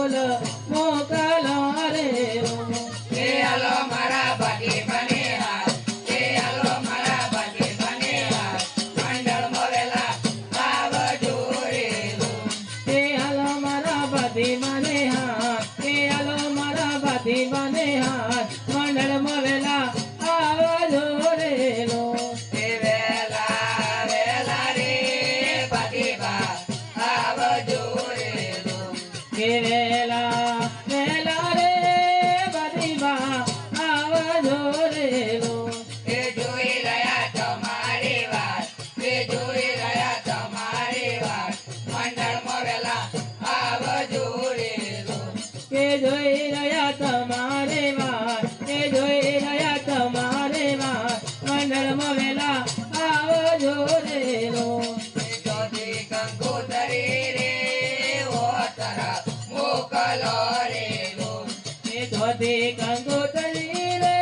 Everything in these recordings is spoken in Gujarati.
બોલ મોકલો રે કે આલો મારા ભાટી બને હાથ કે આલો મારા ભાટી બને હાથ મંડળમાં વેલા આવજો રે કે આલો મારા ભાટી બને હાથ કે આલો મારા ભાટી બને હાથ મંડળમાં વેલા આવજો રે કે વેલા વેલા રે ભાટી બા આવજો રે કે વેલા વેલા રે ભાટી બા આવજો રે એ જોઈ રહ્યા તમારી વાત એ જોઈ રહ્યા તમારી વાત મંડળમાં વેલા આવજો રે કે જોઈ રહ્યા તમારે વાત કે જોઈ રહ્યા તમારે વાત મંડળમાં વેલા આવજો રે જોતી કંકોતરી રે ઓ તારા મોકલો રે એ ધોતી કંકોતરી રે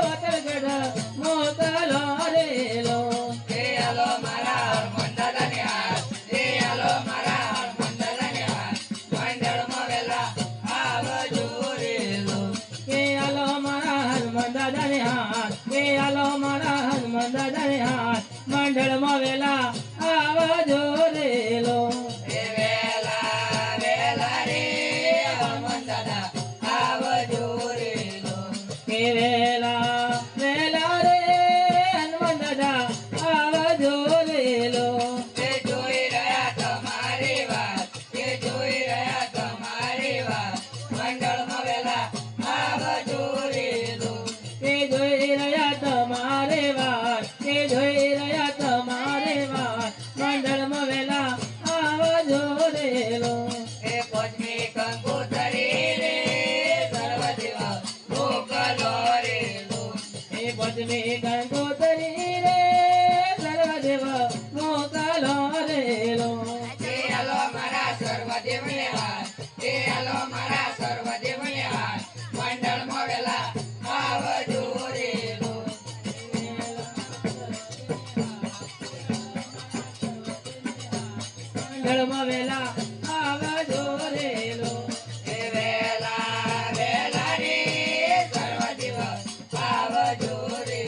વતરગઢ મોકલો રે કે આલો મારા મંડળને હાથ કે આલો મારા મંડળને હાથ મંડળમાં વેલા આવજો રે કે આલો મારા હનુમાન દાદાને હાથ કે આલો મારા હનુમાન દાદાને હાથ મંડળમાં વેલા આવજો રે એ વેલા વેલા રે હનુમાન દાદા આવજો રે કે વેલા વેલા રે હનુમાન દાદા આવજો રે એ જોઈ રહ્યા તમારી વાત એ જોઈ રહ્યા તમારી વાત મંડળમાં વેલા આવજો રે કે જોઈ રહ્યા તમારે વાત કે જોઈ રહ્યા તમારે વાત મંડળમાં વેલા આવજો રે એ પદ્મી કંકોતરી રે સર્વદેવા મોકલો રે એ પદ્મી કંકોતરી રે સર્વદેવ મોકલો રે કે આલો મારા સર્વદેવને હાથ કે આલો મારા સર્વદેવને હાથ મંડળમાં વેલા આવજો રે મંડળમાં વેલા આવજો રે એ વેલા વેલા રે સર્વદેવ આવજો રે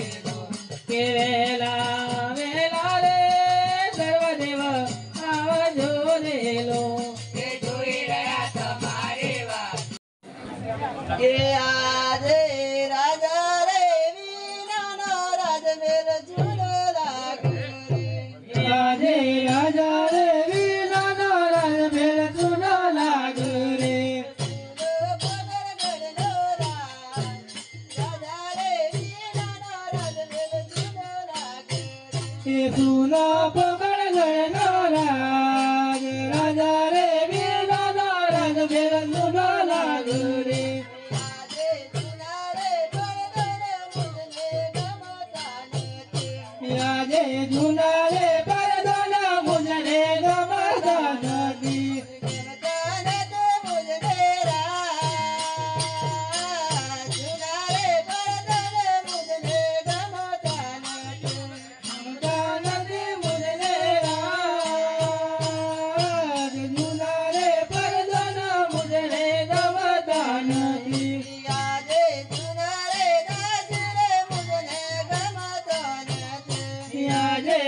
કે વેલા વેલા રે સર્વદેવ આવજો રે એ જોઈ રહ્યા તમારી વાત કે આજે રાજા રે વીરાનો રાજમેલ જૂનો લાગે આજે રાજા રે વીરાનો રાજમેલ જૂનો લાગે રે રાજા રે વીરાનો રાજમેલ જૂનો લાગે એ જૂનો પકડ ગણનો રાજ રાજા રે વીરાનો રાજમેલ જૂનો લાગે રે આજે જૂના રે પડદરે મુજને ગમતા નથી આજે જૂના રે પરદોના મુજને ગમતા નથી ગમતા નથી મુજને રાજ જૂના રે પડદરે મુજને ગમતા નથી ગમતા નથી મુજને રાજ જૂના રે પરદોના મુજને ગમતા નથી આજે જૂના રે રાજ રે મુજને ગમતા નથી આજે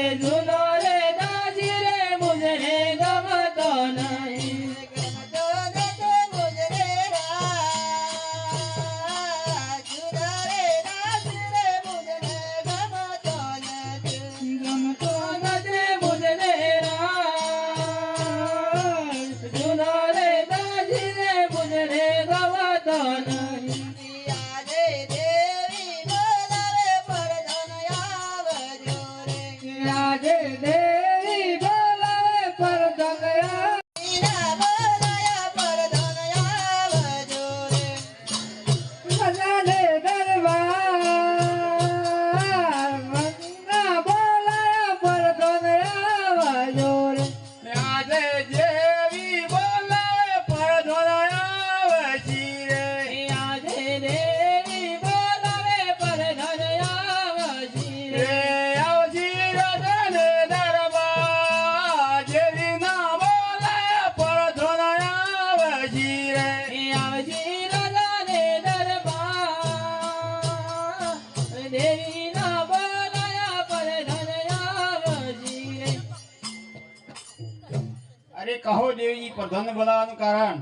અરે કહો દેવીજી પ્રધાન બોલાવાનું કારણ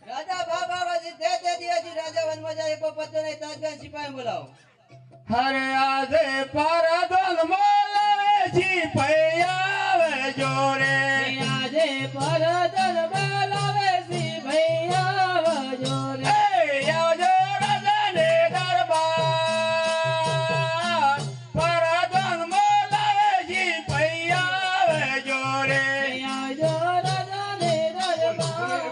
રાજા બાબાજી તે દિવસથી રાજા વનમાં જાય પોપત ને તાજગાન સિપાહી બોલાવો. હરે આજે પરધન બોલાવે જી પૈયા જોરે આજે પરધન બોલાવે સી ભૈયા જોરે આવજો રાજાને દરબાર પરધન બોલાવે જી પૈયા જોરે આજો રાજાને દરબાર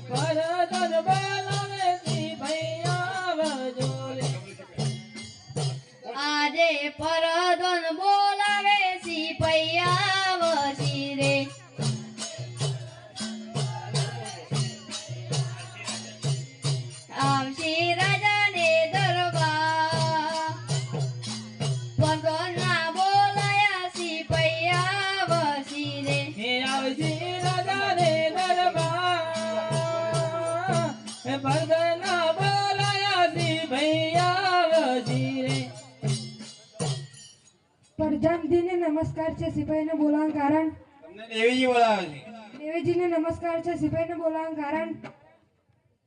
પરધન બોલાવે સી ભૈયા જોરે આજે પરધન બોલાવે સી પૈયા વસી રે આવશી રાજાને દરબાર પરધનના બોલાયા સી પૈયા વસી રે હે આવજી રાજાને દરબાર હે પરધના બોલાયા સી ભૈયા વસી રે પ્રધાનજીને નમસ્કાર છે સિપાહીને બોલાવવાનું કારણ તમને દેવીજી બોલાવે છે દેવીજીને નમસ્કાર છે સિપાહીને બોલાવવાનું કારણ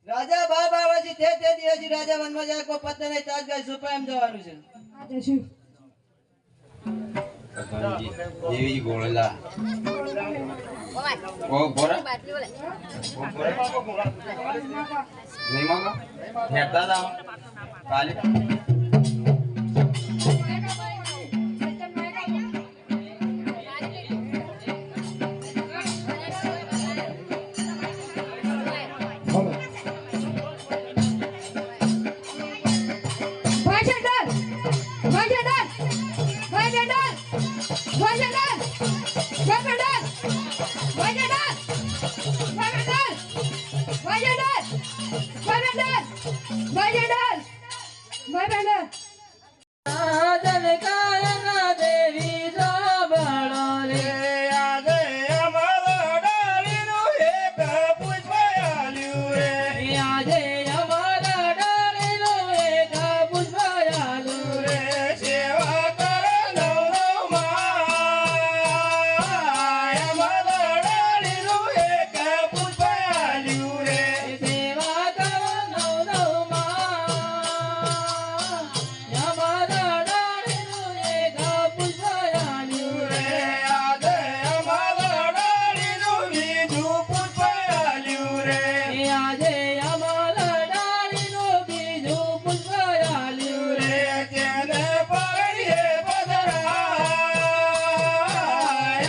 રાજા બાબાજી તે દિવસથી રાજા વનમાં જાય પોપત ને તાજગાન સિપાહી જવાનું છે. આ જશું દેવીજી બોલેલા ઓ બોરા નહીં માંગો હેતા દાવ કાલે ભાષણદાર ભાષણદાર ભાષણદાર ભાષણદાર ભાષણદાર ભાષણદાર ભાષણદાર ભાષણદાર ભાષણદાર ભાષણદાર ભાષણદાર રાજન કાયના દેવી સાંભળો રે આજે અમારો ડાળીનું એક પુષ્પ આલ્યું રે આજે અમારા ડાળીનું એક પુષ્પ આલ્યું રે સેવા કરો નવમાં અમારો ડાળીનું એક પુષ્પ આલ્યું રે સેવા કરો નવમાં અમારા ડાળીનું એક પુષ્પ આલ્યું રે આજે અમારો ડાળીનું બીજું પુષ્પ આલ્યું રે આજે અમારા ડાળીનું બીજું પુષ્પ આલ્યું રે તેને પડીએ પધરાય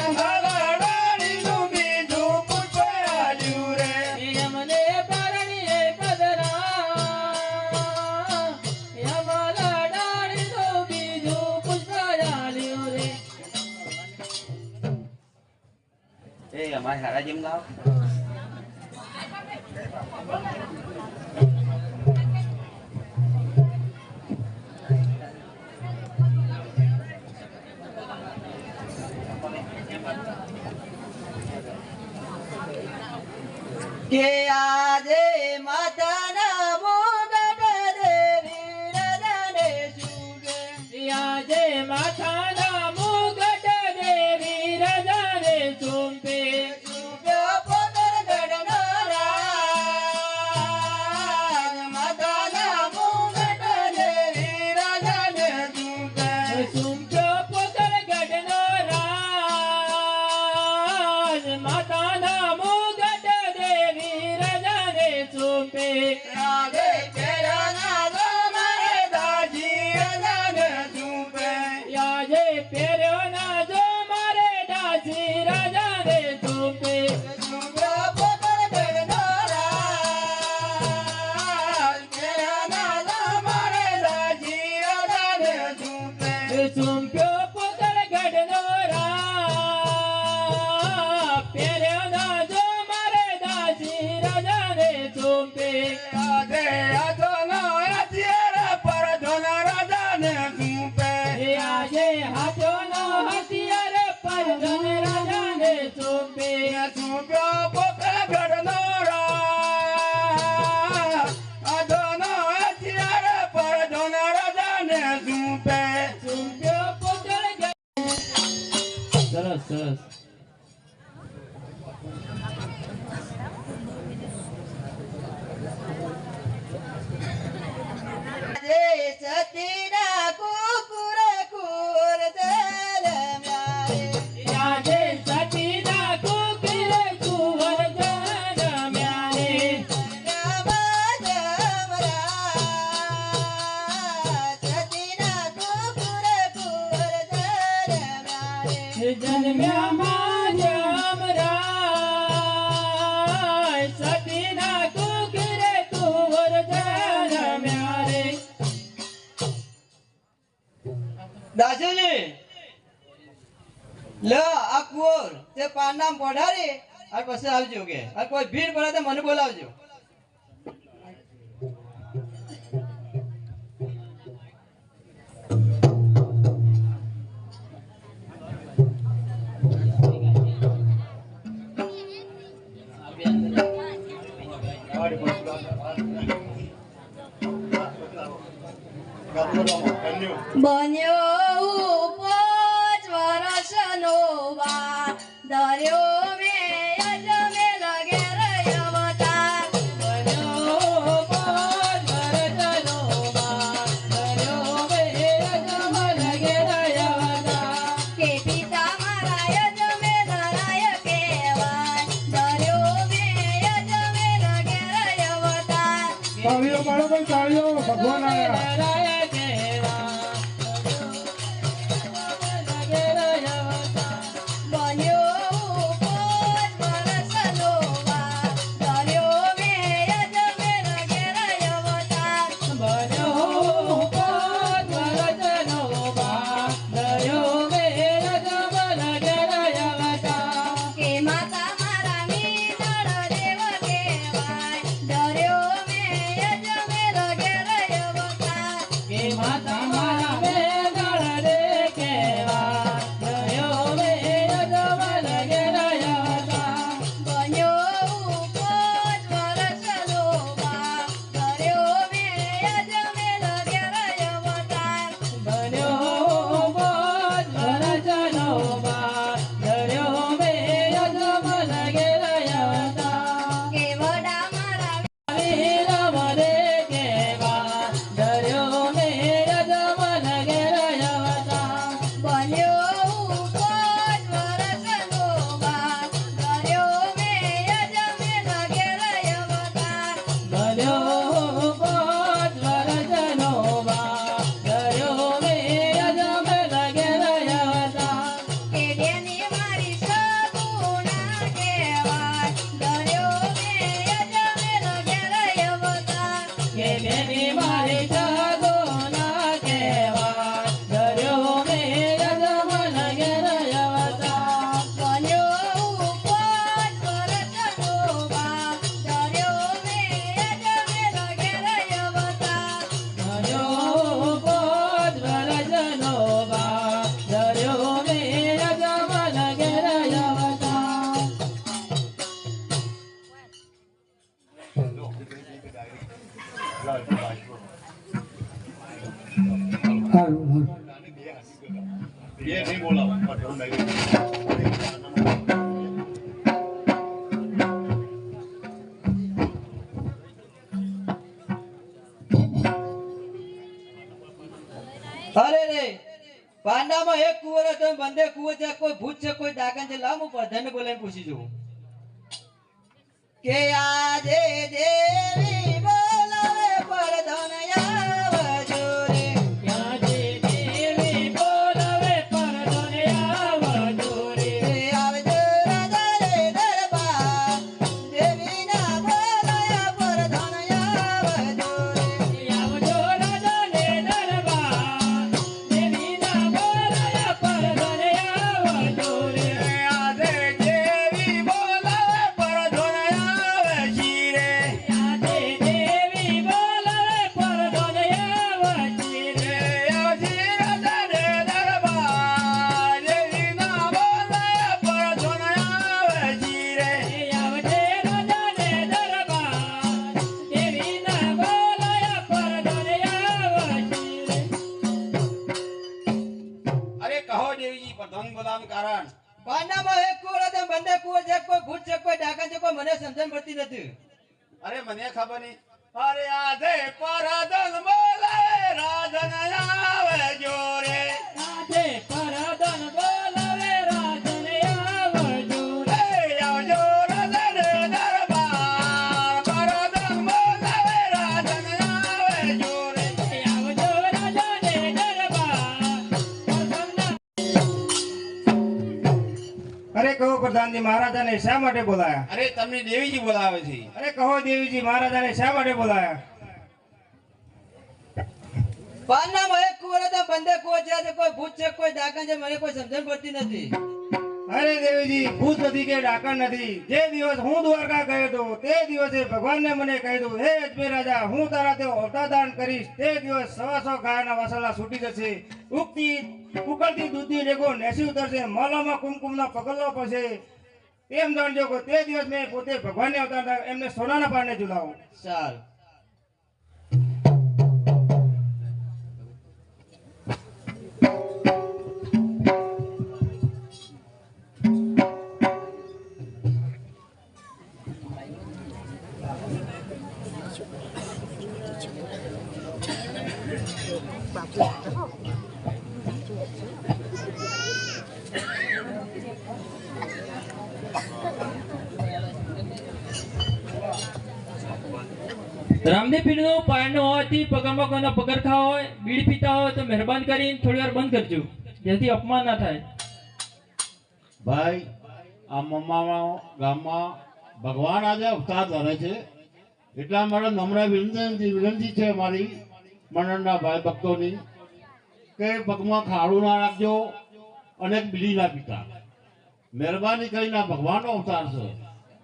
અમારા ડાળીનું બીજું પુષ્પ આલ્યું રે અમને પરણીએ પધરા અમારા ડાળીનું બીજું પુષ્પ આલ્યું રે એ અમારે હારા જેમ લાવ કે આજે માતાના મોગટ દેવી રાજાને સુગે. આજે માથાના મુગટ દેવી રજાને ચૂંપે સુગ્યો પોતર ગઢનો રાજ. માતાના મોગટ દેવી રાજાને સુગે. ચૂંપ્યો પોતર ગઢનો રાજ માતાના મુગટ દેવી રજાને ચૂંપે રાગે પેરાના દો મારે દાજી રાજાને ચૂંપે આજે પહેર્યો ના જો મારે દાસી રાજાને ચૂંપે સુગ્યો પોતર ગઢનો રાજ. પેરાના દો મારે દાજી રાજાને ચૂંપે ચૂંપ્યો પોતર ગઢનો રાજ પહેર્યો ના જો મારે દાસી રાજાને ચૂંપે આજે આધોનો અત્યારે પરધન રાજાને ચૂંપે આજે હાથોનો હથિયાર પરધન રાજાને ચૂંપે ચૂંપ્યો પોતે ગઢનો રાજ આધોનો અત્યારે પરધન રાજાને ચૂંપે ચૂંપ્યો પોતર ગઢ સરસ સરસ જન્મ્યામાં જમરાય સતીના કુકરે કુંવર જન્મ્યા રે. દાસીજી લે આ કુંવર તે પારનામ પઢારી અને પછી આવજો કે આ કોઈ ભીડ પડે તો મને બોલાવજો. બન્યો ઉપજ વરસનો વા દર્યો મેં અજમેલ ઘેર અવતાર. બન્યો પોત વરસનો વાર, ધર્યો મેં અજમલ ઘેર અવતાર. કે પિતા મારા અજમેલ રાય કહેવાય, દર્યો મેં અજમેલ ઘેર અવતાર. તાળીઓ પાડો ભાઈ, તાળીઓ. ભગવાન આયા. રાય કહેવા, ઘેર અવતાર. બન્યો ઉપજ વરસનો વા દર્યો મેં અજમેલ ઘેર અવતાર. બન્યો પોત વરસનો વાર, ધર્યો મેં અજમલ ઘેર અવતાર. કે માતા મારા મીનળ દેવ કહેવાય, દર્યો મેં અજમેલ ઘેર અવતાર. કે માતા મારા બેદળ રે કહેવા, ધર્યો મેં અજમલ ઘેર અવતાર. બન્યો ઉપજ વરસનો વા દર્યો મેં અજમેલ ઘેર અવતાર. બન્યો પોત વરસનો વાર, ધર્યો મેં અજમલ ઘેર અવતાર. કે વડા મારા વીર મને કહેવા, ધર્યો મેં અજમલ ઘેર અવતાર. બન્યો ઉપજ વરસનો વા દર્યો મેં અજમેલ ઘેર અવતાર. બન્યો પોત વરસનો વાર, ધર્યો મેં અજમલ ઘેર અવતાર. કે બેની મારી સગુણા કહેવાય, દર્યો મેં અજમેલ ઘેર અવતાર. કે બેની મારી જાગો ના કહેવા, ધર્યો મેં અજમલ ઘેર અવતાર. બન્યો ઉપજ વરસનો વા દર્યો મેં અજમેલ ઘેર અવતાર. ધર્યો પોત વરસનો વાર, ધર્યો મેં અજમલ ઘેર અવતાર. અરે રે પાંડામાં એક કુંવર હતો ને બંને કુંવર છે. કોઈ ભૂત છે કોઈ ડાકણ છે. લાવ હું પ્રધાનને બોલાવીને પૂછી જોઉં કે આજે દેવી બોલાવે પ્રધાન આવજો રે. આજે દેવી બોલાવે પરધને આવજો રે. આવજો રાજા રે દરબાર, દેવીના બોલાયા પ્રધાન આવજો રે. આવજો રાજાને દરબાર, દેવીના બોલાયા પરધને આવજો રે. આજે દેવી બોલાવે પરધોન આવે છી રે. આજે દેવી બોલાવે પરધને આવજી રે. આવજી રાજાને દરબાર, દેવીના બોલાવે પરધોન આવે છી રે. આવજે રાજાને દરબાર, દેવીના બોલાયા પરધને આવજી રે. અરે કહો દેવીજી, પ્રધાન બોલાવાનું કારણ? પાંડામાં એક કુંવર હતો ને બંને કુંવર છે. કોઈ ભૂત છે કોઈ ડાકણ છે. કોઈ મને સમજણ પડતી નથી. અરે મને ખબર નહીં. અરે આજે પરધન બોલાવે રાજન આવે જો રે. આજે પરધન બોલાવે રાજને આવજો રે. આવજો રાજાને દરબાર, પરધન બોલાવે રાજન આવે જો રે. આવજો રાજાને દરબાર, પરધનના અરે કહો પ્રધાનજી મહારાજાને શા માટે બોલાયા? અરે તમને દેવીજી બોલાવે છે. અરે કહો દેવીજી મહારાજાને શા માટે બોલાયા? પારનામાં એક કુંવર હતો, બંને કુંવર છે. આજે કોઈ ભૂત છે કોઈ ડાકણ છે, મને કોઈ સમજણ પડતી નથી. અરે દેવીજી ભૂત નથી કે ડાકણ નથી. જે દિવસ હું દ્વારકા ગયો હતો તે દિવસે ભગવાનને મને કહ્યું, હે અજમેર રાજા, હું તારા તે અવતાર દાન કરીશ. તે દિવસ 100 ગાયના વાસળા છૂટી જશે, ઉકળતી દૂધની રેગો નેસી ઉતરશે, માલામાં કુમકુમના પગલો પડશે. એમ જાણજો કે તે દિવસ મેં પોતે ભગવાનને અવતાર દાન એમને સોનાના પારણે ઝુલાવો. સારું. રામદેવ પીરનો પારણો હોવાથી પગમાં કોઈનો પગરખા હોય, બીડી પીતા હોય તો મહેરબાન કરીને થોડી વાર બંધ કરજો, જેથી અપમાન ના થાય. ભાઈ આ મમ્મામાં ગામમાં ભગવાન આજે અવતાર ધરે છે, એટલા માટે નમ્ર વિનંતી છે મારી મંડળના ભાઈ ભક્તોની કે પગમાં ખાડું ના રાખજો અને બીડી ના પીતા. મહેરબાની કરીને આ ભગવાનનો અવતાર છે.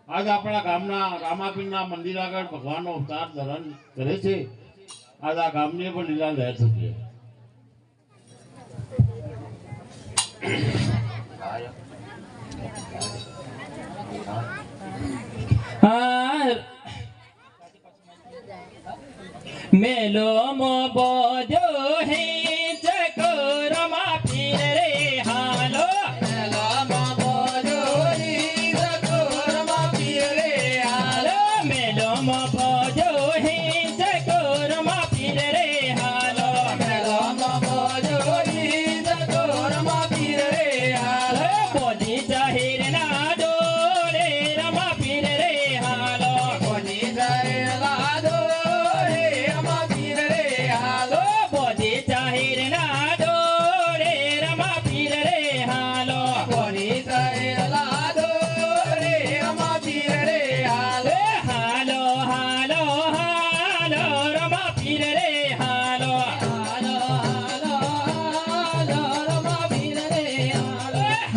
આજ આપણા ગામના રામાપીરના મંદિર આગળ ભગવાનનો અવતાર ધરણ કરે છે. આજ આ ગામની પણ લીલા લહેર થશે. મેલો મો બોજો હે ચકોરમાં પીર રે હાલો. મેલો મો બોજો હે ચકોરમાં પીર રે હાલો. બોધી જાહેર ના ડોરે રમા પીર રે હાલો. બોધી જાહેર ના ડોરે રમા પીર રે હાલો. હાલો હાલો હાલો રમા પીર રે હાલો. હાલો હાલો રમા પીર રે હાલો.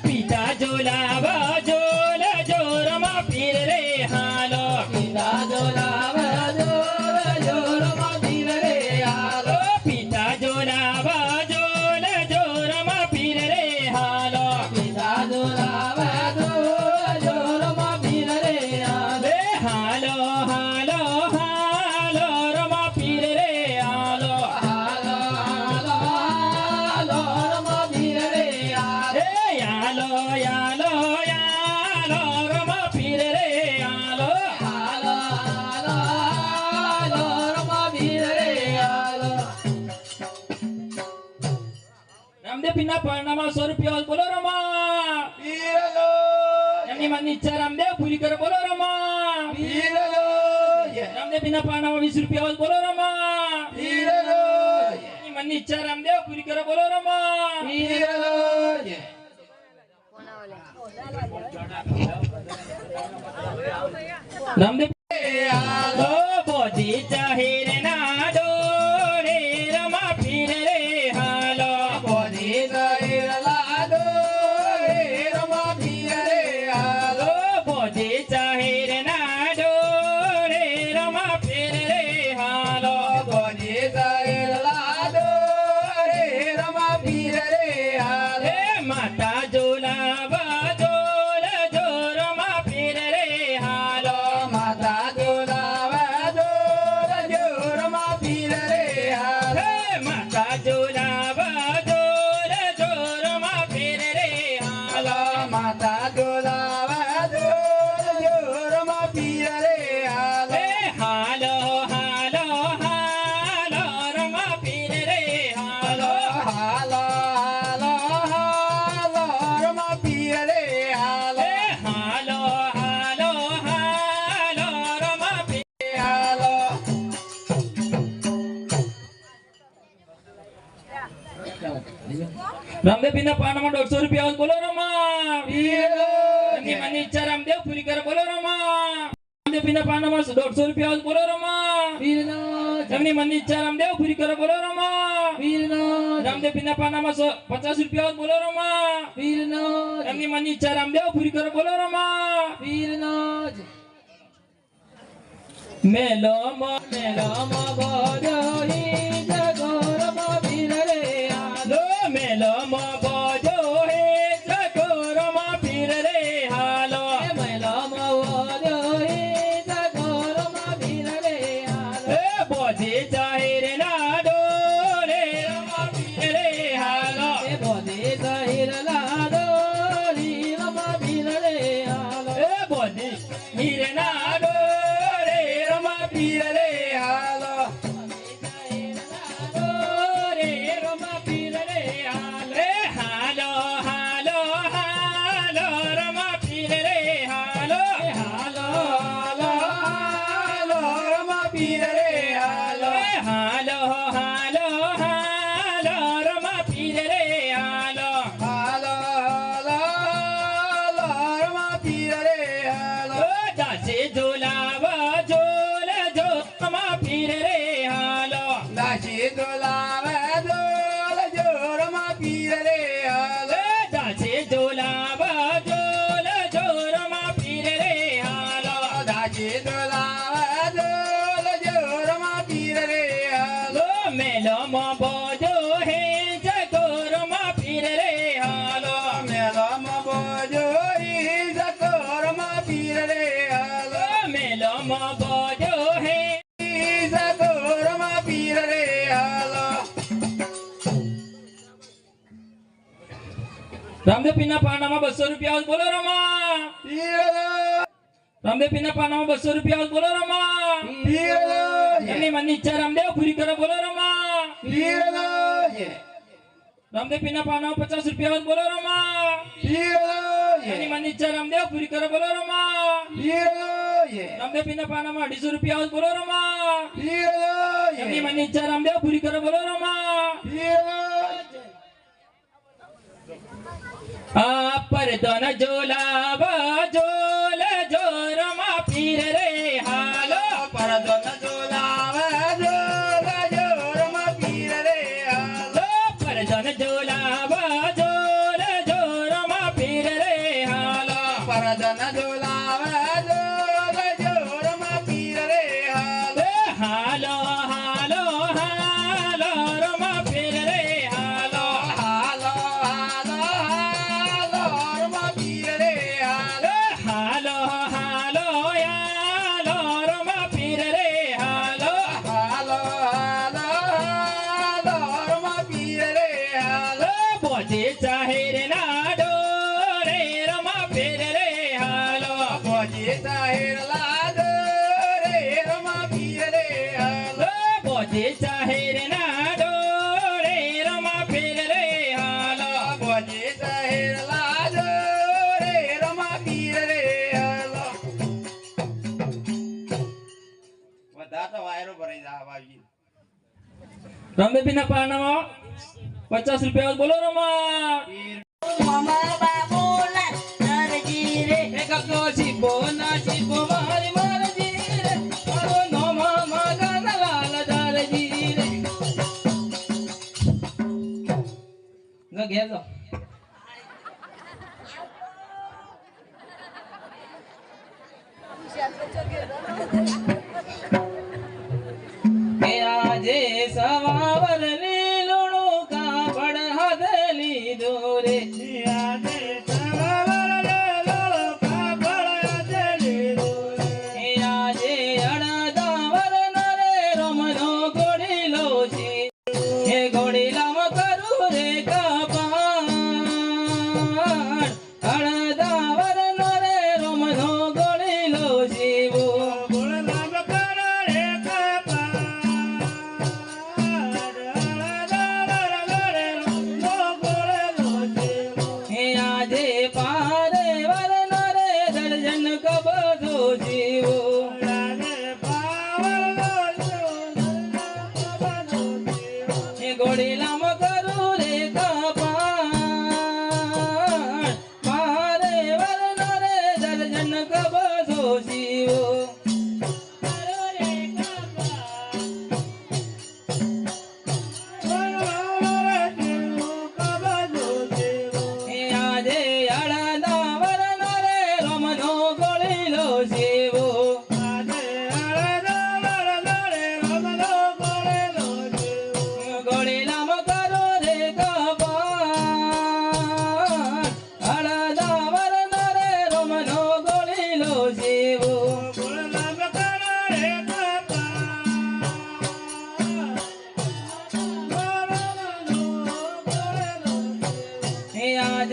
પિતા જોલાવા જોલ જો રમા પીર રે હાલો. પિતા જોલાવા જોલ જો રમા પીર રે હાલો. હાલો હાલો હાલો રમા પીર રે હાલો. હાલો યાલો યાલો યાલો રમા પીર રે હાલો. રામદેવ પીરના પરણામાં 100 રૂપિયા બોલો રમા. એમની મનની ઈચ્છા રામદેવ પૂરી કરે બોલો રમા. રામદેવ પીરના પરણામાં 20 રૂપિયા બોલો રમા. એમની મનની ઈચ્છા રામદેવ પૂરી કરે બોલો રમા. રામદેવ બોધી જાહેર ના ડોરે રમા પીર રે હાલો. બોધી જાહેર ના ડોરે રમા પીર રે હાલો. બોધી જાહેર ના ડોરે રમા પીર રે હાલો. બોધી જાહેર ના ડોરે રમા પીર રે હાલો. માતા જોલાવા જોલ જો રમા પીર રે હાલો. માતા જોલાવા રામદેવપીરના પાનમાં 150 રૂપિયા આવે બોલો રમા એમની મનની ઈચ્છા રામદેવ પૂરી કરે બોલો રમા રામદેવપીરના પાનમાં 150 રૂપિયા આવે બોલો રમા એમની મનની ઈચ્છા રામદેવ પૂરી કરે બોલો રમા રામદેવપીરના પાનમાં 50 રૂપિયા આવે બોલો રમા એમની મનની ઈચ્છા રામદેવ પૂરી કરે બોલો રમા મેલોમાં બોજોહી જગોરમાં પીર રે હાલો મેલોમાં બોજોહી જગોરમાં પીર રે હાલો મેલોમાં બોજોહી જગોરમાં પીર રે હાલો એ બોજે જાહેર ના ડોરે રમા પીર રે હાલો એ બોજે જાહેર ના ડોરી રમા પીર રે હાલો એ બોજે હીર ના ડોરે રમા પીર રે હાલો રે રમા પીર રે હાલો હાલો હાલો હાલો રમા પીર રે હાલો હાલો હાલો હાલો રમા પીર રે હાલો હાલો હાલો હાલો રમા પીર રે હાલો હાલો હાલો રમા પીર રે હાલો દાસે ઝોલાવા ઝોલ જો રમા પીર રે હાલો દાસે ઝોલાવા ઝોલ જો રમા પીર રે હાલો દાસે ઝોલાવા ઝોલ જો રમા પીર રે હાલો દાસે ઝોલાવા ઝોલ જો રમા પીર રે હાલો મેલોમાં બોજો હે જગો રમા પીર રે હાલો મેલોમાં બોજો હે જગો રમા પીર રે હાલો મેલોમાં બોજો હે જગો રમા પીર રે હાલો રામદેવપીરના પાનામાં 200 રૂપિયા આવે બોલો રમા રામદેવપીરના પાનામાં 200 રૂપિયા આવે બોલો રમા એમની મનની ઈચ્છા રામદેવ પૂરી કરે બોલો રમા રામદેવપીરના પાનામાં 50 રૂપિયા આવે બોલો રમા એમની મનની ઈચ્છા રામદેવ પૂરી કરે બોલો રમા રામદેવપીરના પાનામાં 250 રૂપિયા આવે બોલો રમા એમની મનની ઈચ્છા રામદેવ પૂરી કરે બોલો રમા આ પરદન ઝોલાવા ઝોલ જો રમા પીર રે હાલો પરદન ઝોલાવા ઝોલ જો રમા પીર રે હાલો પરદન ઝોલાવા ઝોલ જો રમા પીર રે હાલો પરદન ઝોલાવા ઝોલ જો રમા પીર રે હાલો હાલો હાલો હાલો રમા પીર રે હાલો હાલો હાલો હાલો રમા પીર રે હાલો હાલો હાલો હાલો રમા પીર રે હાલો હાલો હાલો હાલો રમા પીર રે હાલો બોજે જાહેર ના ડોરે રમા પીર રે હાલો બોજે જાહેર ના ડોરે રમા પીર રે હાલો બોજે જાહેર ના ડોરે રમા પીર રે હાલો બોજે જાહેર ના ડોરે રમા પીર રે હાલો બધા તો વાયરો ભરાઈ જા આવી રામદેવપીરના પાનામાં 50 રૂપિયા બોલો રમા મામા બાબુલા દરજી રે એક તો શીપો ના શીપો મારી મારજી રે મારો નોમા માગા લાલ દરજી રે ન ઘેર જાઓ કે આજે સવાવર લીલુણું કાપડ હાથે લીધું રે આજે સવાવર લીલુણું કાપડ હાથે લીધું રે આજે અડદાવર નરે રમનો ઘોડીલો છે એ ઘોડીલામાં કરું રે કપાળ અડદાવર નરે રમનો ઘોડીલો જીવો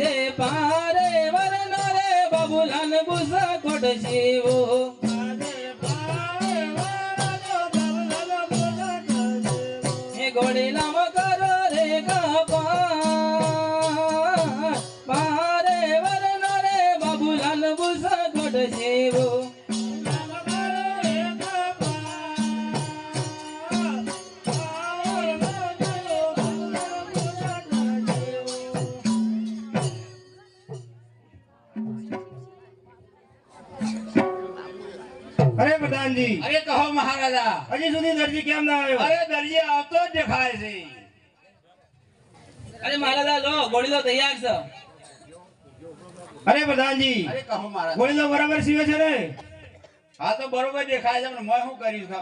રે પારે વરનો રે બાબુલાન બુસા કોટ શિવો ઘોડીલા મકરો રે કપા પારે વરનો રે બાબુલાલ બુસા કોટ શિવો અરે પ્રધાનજી, અરે કહો મહારાજા. હજી સુધી દરજી કેમ ના આવ્યો? અરે દરજી આવતો જ દેખાય છે. અરે મહારાજા લો ઘોડીલો તૈયાર છે. અરે પ્રધાનજી, અરે કહો મહારાજા. ગોળીલો બરાબર સીવે છે ને? હા તો બરોબર દેખાય છે, પણ મેં શું કર્યું છે?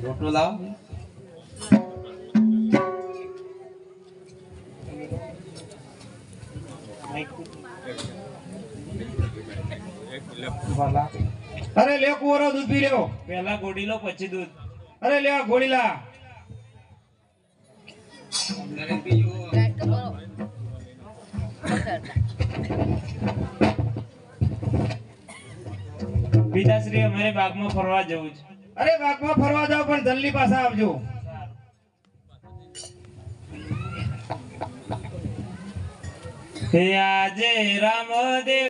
રોટલો લાવ અરે લે કુંવરો દૂધ પી લ્યો. પહેલા ઘોડીલો પછી દૂધ. અરે લે ગોળીલા. પિતાશ્રી અમારે બાગમાં ફરવા જવું છે. અરે બાગમાં ફરવા જાવ પણ જલ્દી પાછા આવજો. હે આજે રામદેવ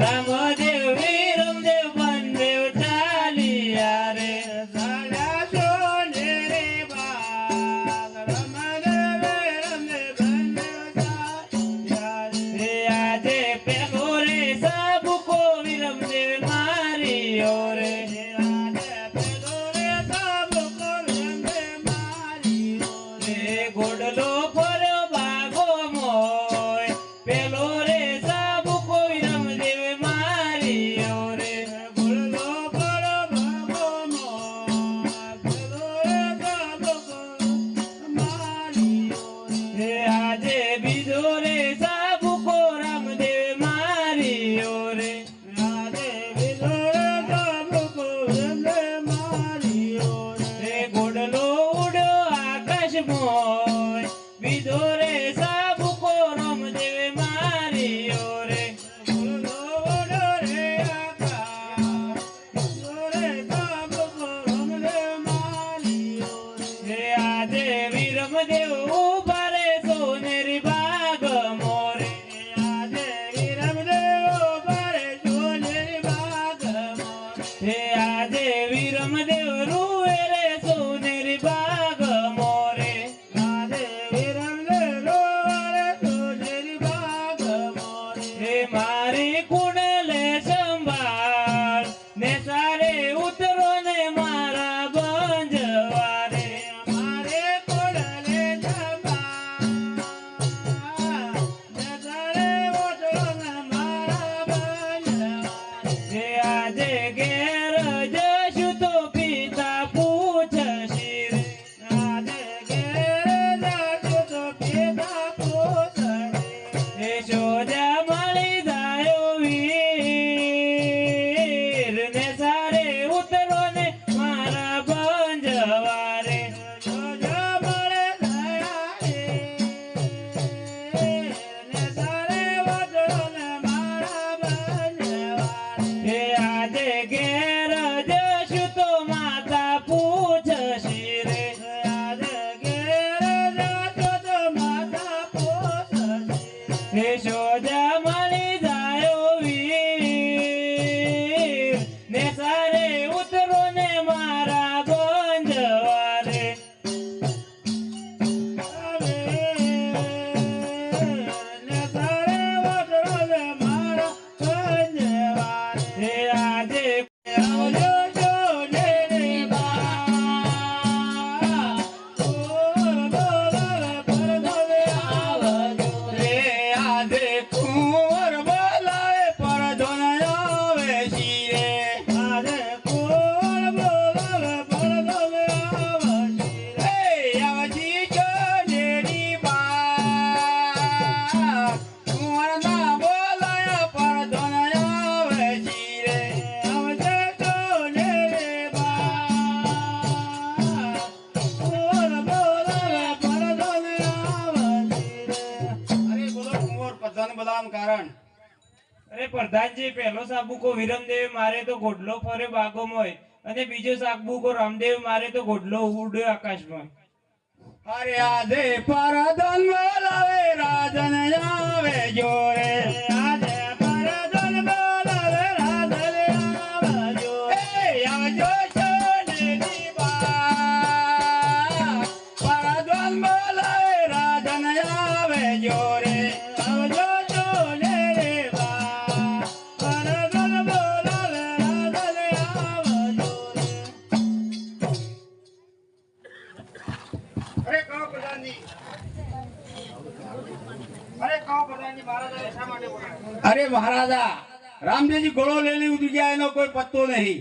રામદેવ વીરમદેવ બંદેવ ચાલિયા રે સાડા સોને રે બાગ રામદેવ વીરમદેવ બંદેવ ચાલિયા રે. હે આજે પેલો રે સાબુકો વીરમદેવ માર્યો રે. હે આજે પેલો રે સાબુકો વીરમદેવ માર્યો રે. ઘોડલો ફર્યો બાગો મોય પેલો રે સાબુકો વીરમદેવ માર્યો રે. ઘોડલો ફર્યો બાગો મોય પેલો રે સાબુકો માર્યો રે. હે આજે બીજો રે સાબુકો રામદેવ માર્યો રે. આજે બીજો રે સાબુકો રામદેવ માર્યો રે. ઘોડલો ઉડ્યો આકાશમાં બીજો રે સાબુકો રામદેવ માર્યો રે. ઘોડલો ઉડ્યો રે આકાશ બીજો રે સાબુકો રામદેવ માર્યો રે. હે આજે વીરમદેવ ઉભા રે સોનેરી બાગ મોરે. આજે વીરમદેવ ઉભા રે સોનેરી બાગ મોરે. હે આજે વીરમદેવ રૂએ રે સોનેરી બાગ મોરે. આજે વીરમદેવ રૂએ રે સોનેરી બાગ મોરે. હે મારી કુંડલે સંભાળ ને સારે ઉતરો ને મારા બંજવારે. મારે કુંડલે સંભાળ ને સારે ઉતરો ને મારા બંજવારે. હે આજે ઘેર જશું તો પિતા પૂછશે રે. આજે ઘેર જશું તો પિતા પૂછશે. હે સોજા મળી જાયો વીર ને સારે ઉતરો ને મારા બંજવારે. સોજા મળે જાયા ને સારે ઉતરો ને મારા બંજવારે. હે આજે ઘેર જશું તો માતા પૂછશે રે. આજે ઘેર જશું તો માતા પૂછશે. હે સોજા મળી જાયો વીર ને સારે ઉતરો ને મારા બંજવારે. ને સારે ઉતરો ને મારા બંજવારે. હે આજે આવજો સોનેરી બાગ. ઓ બોલાવે પરગવે આવજો રે. આજે બોલાવવાનું કારણ? અરે પ્રધાનજી, પહેલો સાબુકો વિરમદેવ મારે તો ગોડલો ફરે બાગોમય, અને બીજો સાબુકો રામદેવ મારે તો ગોડલો ઉડે આકાશમાં. અરે આજે પરધન બોલાવે રાજન આવે જોરે, આજે પરધન બોલાવે રાજન આવે જોરે. આવજો સોનેરી બા, પરધન બોલાવે રાજન આવે જોરે. આવજો સોનેરી બા, પરધન બોલાવે રાજન આવે જોરે. અરે કહો પ્રધાનજી, મહારાજાને શા માટે બોલાવ્યા? અરે મહારાજા, રામદેવજી ઘોડો લઈને ઉતરી ગયા, એનો કોઈ પત્તો નહીં.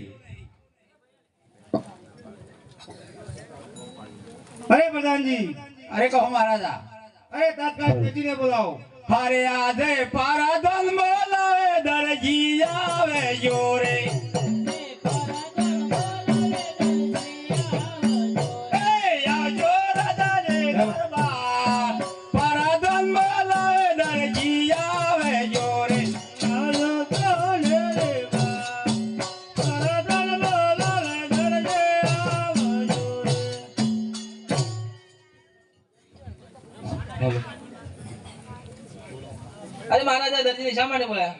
અરે પ્રધાનજી, અરે કહો મહારાજા. અરે તાત્કાલિક દરજીને બોલાવો. અરે આજે પારાધન બોલાવે દરજી આવે જોરે. એ આવજો રાજાને દરબાર, પારાધન બોલાવે દરજી આવે જોરે. આવજો સોનેરી બા, પારાધન બોલાવે દરજી આવે જોરે. અરે મહારાજા, દરજીને શા માટે બોલાયા?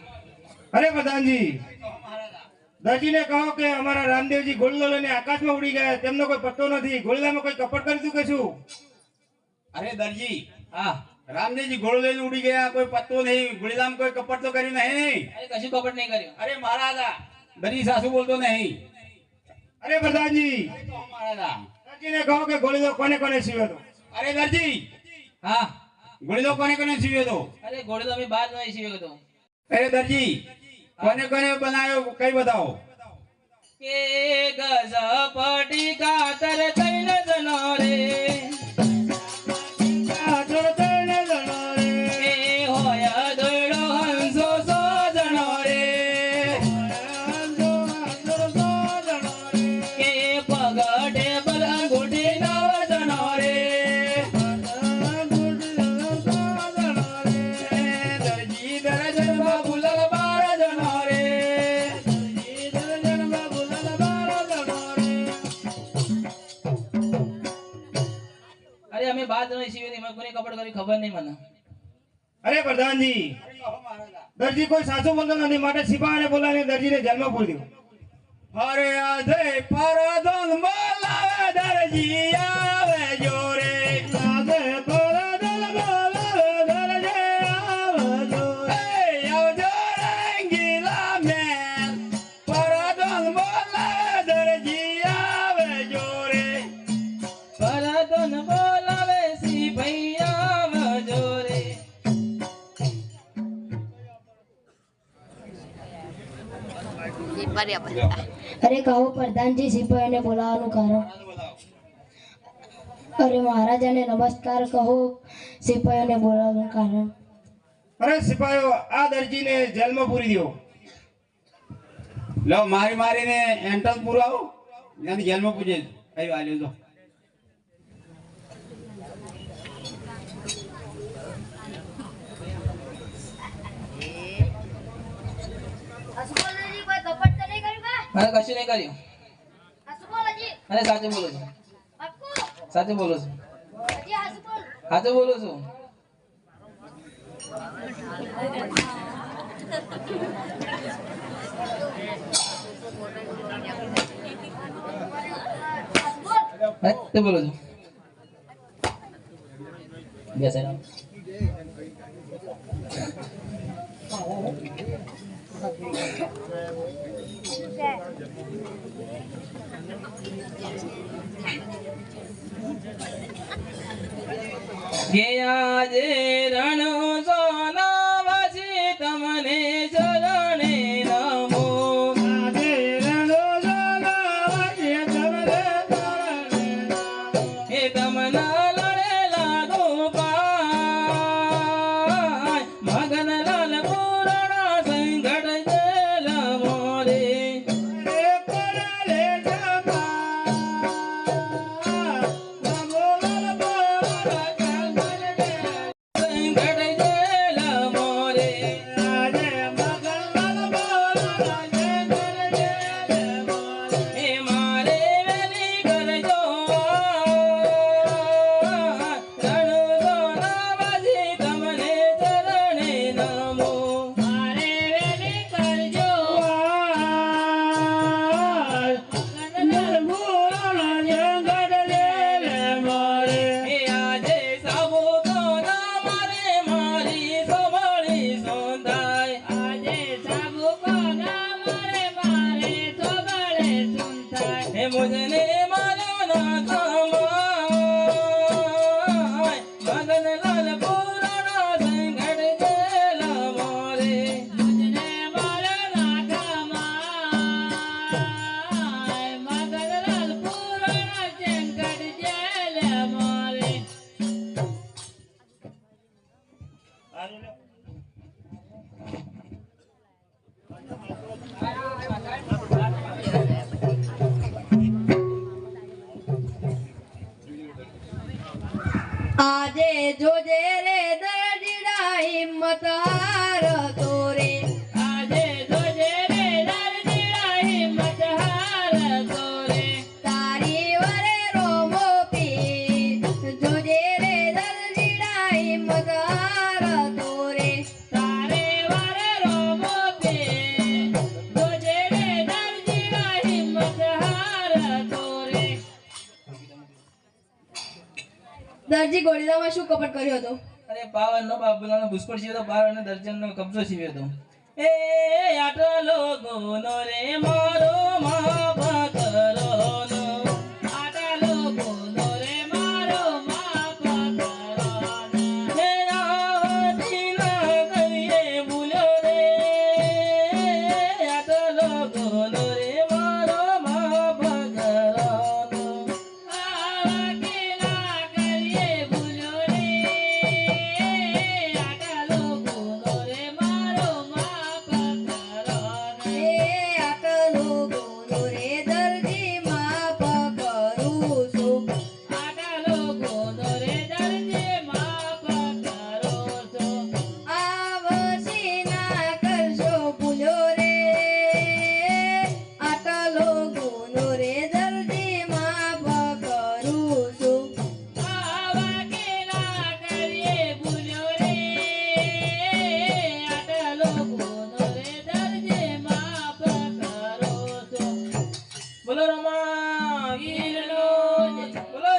અરે પ્રધાનજી, દરજીને કહો કે અમારા રામદેવજી ગોળલો લઈને આકાશમાં ઉડી ગયા, તેમનો કોઈ પત્તો નથી. ગોળલામાં કોઈ કપટ કરી દીધું કે શું? અરે દરજી, હા, રામદેવજી ઘોડો લઈને ઉડી ગયા, કોઈ પત્તો નહીં. ગુળીલામ કોઈ કપટ તો કર્યું નહીં. અરે કશું કપટ નહીં કર્યું. અરે મહારાજા, દરજી સાસુ બોલતો નહીં. અરે પ્રધાનજી, મહારાજા, દરજીને કહો કે ગોળલો કોને કોને સીવ્યો હતો. અરે દરજી, હા, ગુળીલો કોને કોને સીવ્યો હતો? અરે ઘોડો તો અમે બહાર નહીં સીવ્યો હતો. અરે દરજી, કોને કોને બનાવ્યો કઈ બતાવો. કે ગઝપટી કાતર થઈને જનો રે, કાતર થઈને જનો રે, એ હોય દોયડો હંસો સો જણો રે, હંસો સો જનો રે, કે પગ ટેબલ અંગૂઠી નવ જણો રે, દરજી દરજનમાં ભૂલલ 12 જનો રે, દરજી દરજનમાં ભૂલલ 12 જનો રે. અરે અમે બાર જણો સીવ્યો નહીં, કોને કપટ કરી ખબર નહીં મને. અરે પ્રધાનજી, દરજી કોઈ સાચું બોલતો નથી, માટે સિપાહીને બોલાવીને દરજીને જેલમાં પૂરી દો. અરે આજે પરધન બોલાવે દરજી આવે જોરે. આજે પરધન બોલાવે દરજી આવે જોરે. આવજો રંગીલા મેલ, પરધન બોલાવે દરજી આવે જોરે. પરધન બોલાવે સિપૈયા જોરે. અરે કહો પ્રધાનજી, સિપાહીને બોલાવવાનું કારણ? અરે મહારાજાને નમસ્કાર, કહો સિપાહીઓને બોલાવવાનું કારણ? અરે સિપાહીઓ, આ દરજીને જેલમાં પૂરી દો. લો મારી મારીને એન્ટ્રન્સ પુરાવો, ત્યાંથી જેલમાં પૂછે કઈ વાલ્યો તો. હસુકોલજી કોઈ કપટ તો નહીં કર્યું કા? અરે કશું નહીં કર્યું. હસુકોલજી અરે સાચું બોલું છું, પાક્કું? સાચું બોલું છું, હજી હસુકોલ? સાચું બોલું છું. હસુકોલ? સાચું બોલું છું. બેસે રામ. કે આજે રણ સોના વાસી તમને ચરણે નમો. આજે રણો જગાવાશે તમને ચરણે નમો. હે તમના લડેલા ગોપાલ, મગન લાલ પુરાણા સંકટ જેલ મોરે. રે પડલે જપા, નમો લાલ બોલા કાંગલ દે. આજે જોજે રે દરજીડા હિંમત હારતો રે આજે જોજે રે દરજીડા હિંમત હારતો રે તારી વરે રોમો પી જોજે રે દરજીડા હિંમત હારતો રે તારે વારે રોમો પે જોજે રે દરજીડા હિંમત હારતો રે દરજી ગોળીદામાં શું કપટ કર્યો હતો? અરે પાવનનો બાબુલાનો પુષ્કળ સીવ્યો તો પાવનનો દર્જનનો કબજો સીવ્યો તો એ આટલો ગોનો રે મારો માફ કરોનો આટલો ગોનો રે મારો માફ કરોનો હે આવતી ના કરીએ ભૂલો રે આટલો ગોનો રે મારો માફ કરોનો આવતી ના કરીએ ભૂલો રે આટલો ગોનો રે મારો માફ કરોનો એ આટલો ગોળો રે દરજી માફ કરું છું આટલો ગોનો રે દરજી માફ કરો છો આવશી ના કરશો ભૂલો રે આટલો ગોળો રે દરજી માફ કરું છું આવા કે ના કરીએ ભૂલ્યો રે આટલો ગોનો રે દરજી માફ કરો છો બોલો રમા ગીરનો બોલો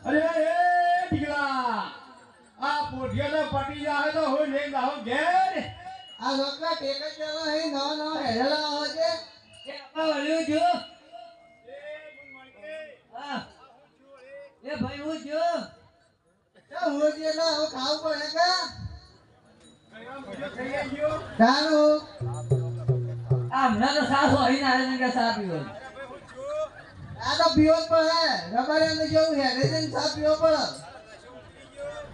અરે એ ઢીકલા આ પોઠિયાનો પટી જાય તો હું લઈને આવો ઘેર આ છોકરા ટેક જ ચાલો હે નો હેડલા આવો છે એ આપા વળ્યું જો હા એ ભાઈ હું જો હું જે ના હું ખાવું પડે કે તારું આ હમણાં તો સાસ હોય ને આને કે સા પીવો આ તો પીવો જ પડે રબારી અંદર જેવું હેડે છે સા પીવો પડે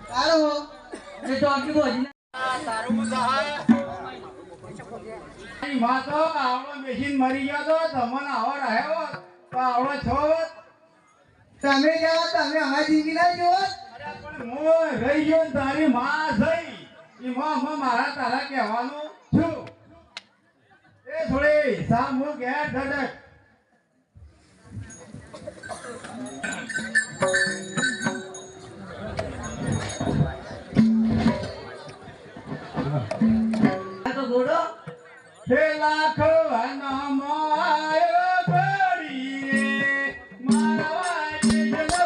તારું એ તો આખી બોજી માં તો આવડો મેશીન મરી ગયો તો તમને આવો રહ્યો તો આવડો છો તમે જાઓ તમે અમારી જિંદગી ના જુઓ પણ હું રહી ગયો ને તારી માં થઈ એમાં હું મારા તારા કહેવાનું છું એ થોડી સામ હું ઘેર ધડક તો ઘોડો હે લાખ વનમો આયો ઘડી રે મારવા જેલો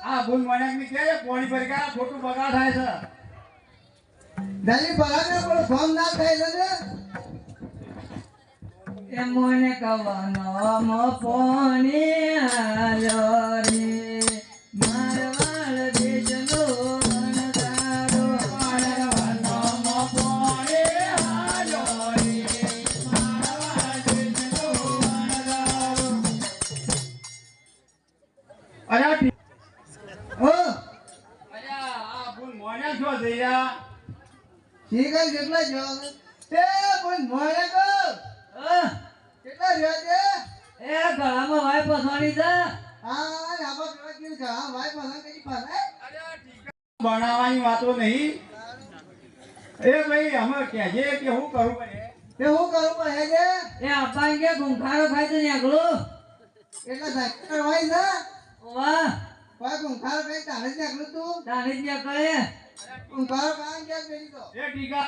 આ ભૂલ મને ની કે પાણી ભરી ગયા ખોટું બગાડ થાય છે દાદી પરાને પર ફોન ના થાય છે એ મોને કવાનો મો પોણી આલ્યો રે મારવાળ દેજનો અણદારો મારવાનો મો પોણી આલ્યો રે મારવાળ દેજનો અણદારો અરે ઓ અલ્યા શું થઈ રહ્યા શીખર કેટલા જવાબ તે પણ મોડે કો કેટલા રહ્યા છે એ ગળામાં વાય પસવાની છે હા આપા પેલા કીધું કે હા ભાઈ પસંદ કરી પાસે બનાવવાની વાતો નહીં એ ભાઈ અમે કહેજે કે હું કરું પડે તે હું કરું પડે છે એ આપા કે ગુંખારો ખાય છે નેકળો એટલા સાયકલ હોય છે વાહ કોઈ કુંખાર કઈ તારે જ નાખલું તું તાણી જ નેકળે કુંખાર કાં ગયા પેલી તો એ ટીકા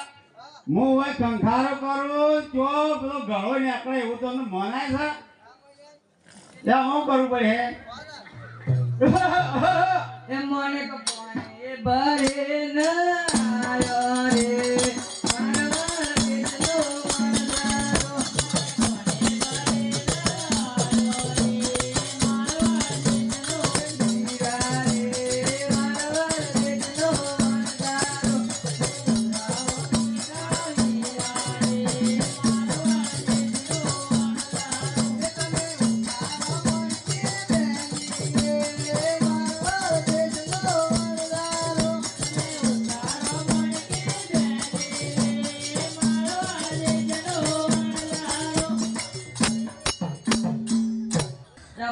હું ભાઈ કંખારો કરું જો પેલો ગળો નીકળે એવું તમને મનાય છે ત્યાં હું કરવું પડે એ મને કપાણે એ ભરે ન આયો રે મારવા દેજો મારવારો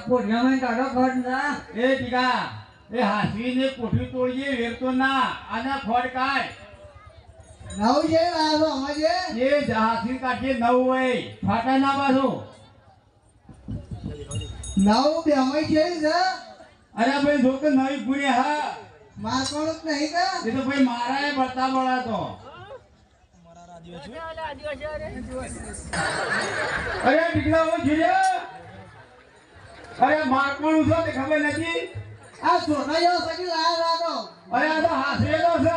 પોઠિયામાં કાઢો ખડ ના એ ટીકા એ હાસવીને કોઠી તોડીએ વેરતો ના આના ખોડ કાઢ નવ છે લાવો અમાજે એ હાસવી કાઢીએ નવ હોય ફાટા ના પાછો નવ બે અમાઈ છે છે અરે ભાઈ જો કે નવી પૂરી હા માર કોણ જ નહીં કા એ તો ભાઈ મારાએ બતા બળાતો અરે ટીકલા હું જીર્યા અરે માર કોણ છો તે ખબર નથી આ સોના જેવો સકી લાયા લાતો અરે આ તો હાસેલો છે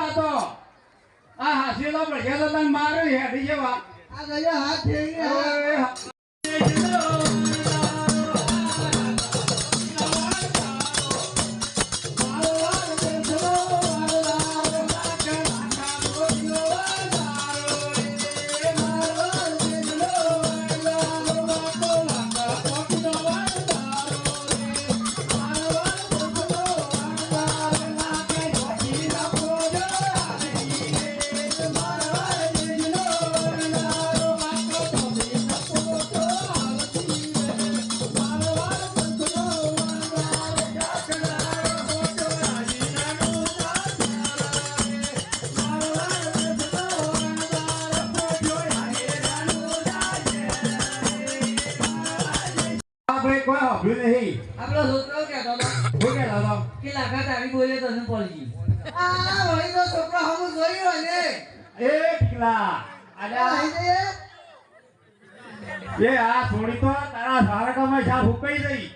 આ હાસેલો પડ્યા તો તને મારો હેડી જેવા આ ગયો હાથ ફેરીને ભાઈ કોઈ હોભ્યું નહીં આપણો છોકરો કહેતો હતો હું કે લાવો કે લાખા તારી બોલે તને પડી આ વળી તો છોકરો હમું જોયું હોય ને એ ટીકલા અલ્યા અહીં જઈએ એ આ થોડી તો તારા સારકામાં છા ફૂકાઈ ગઈ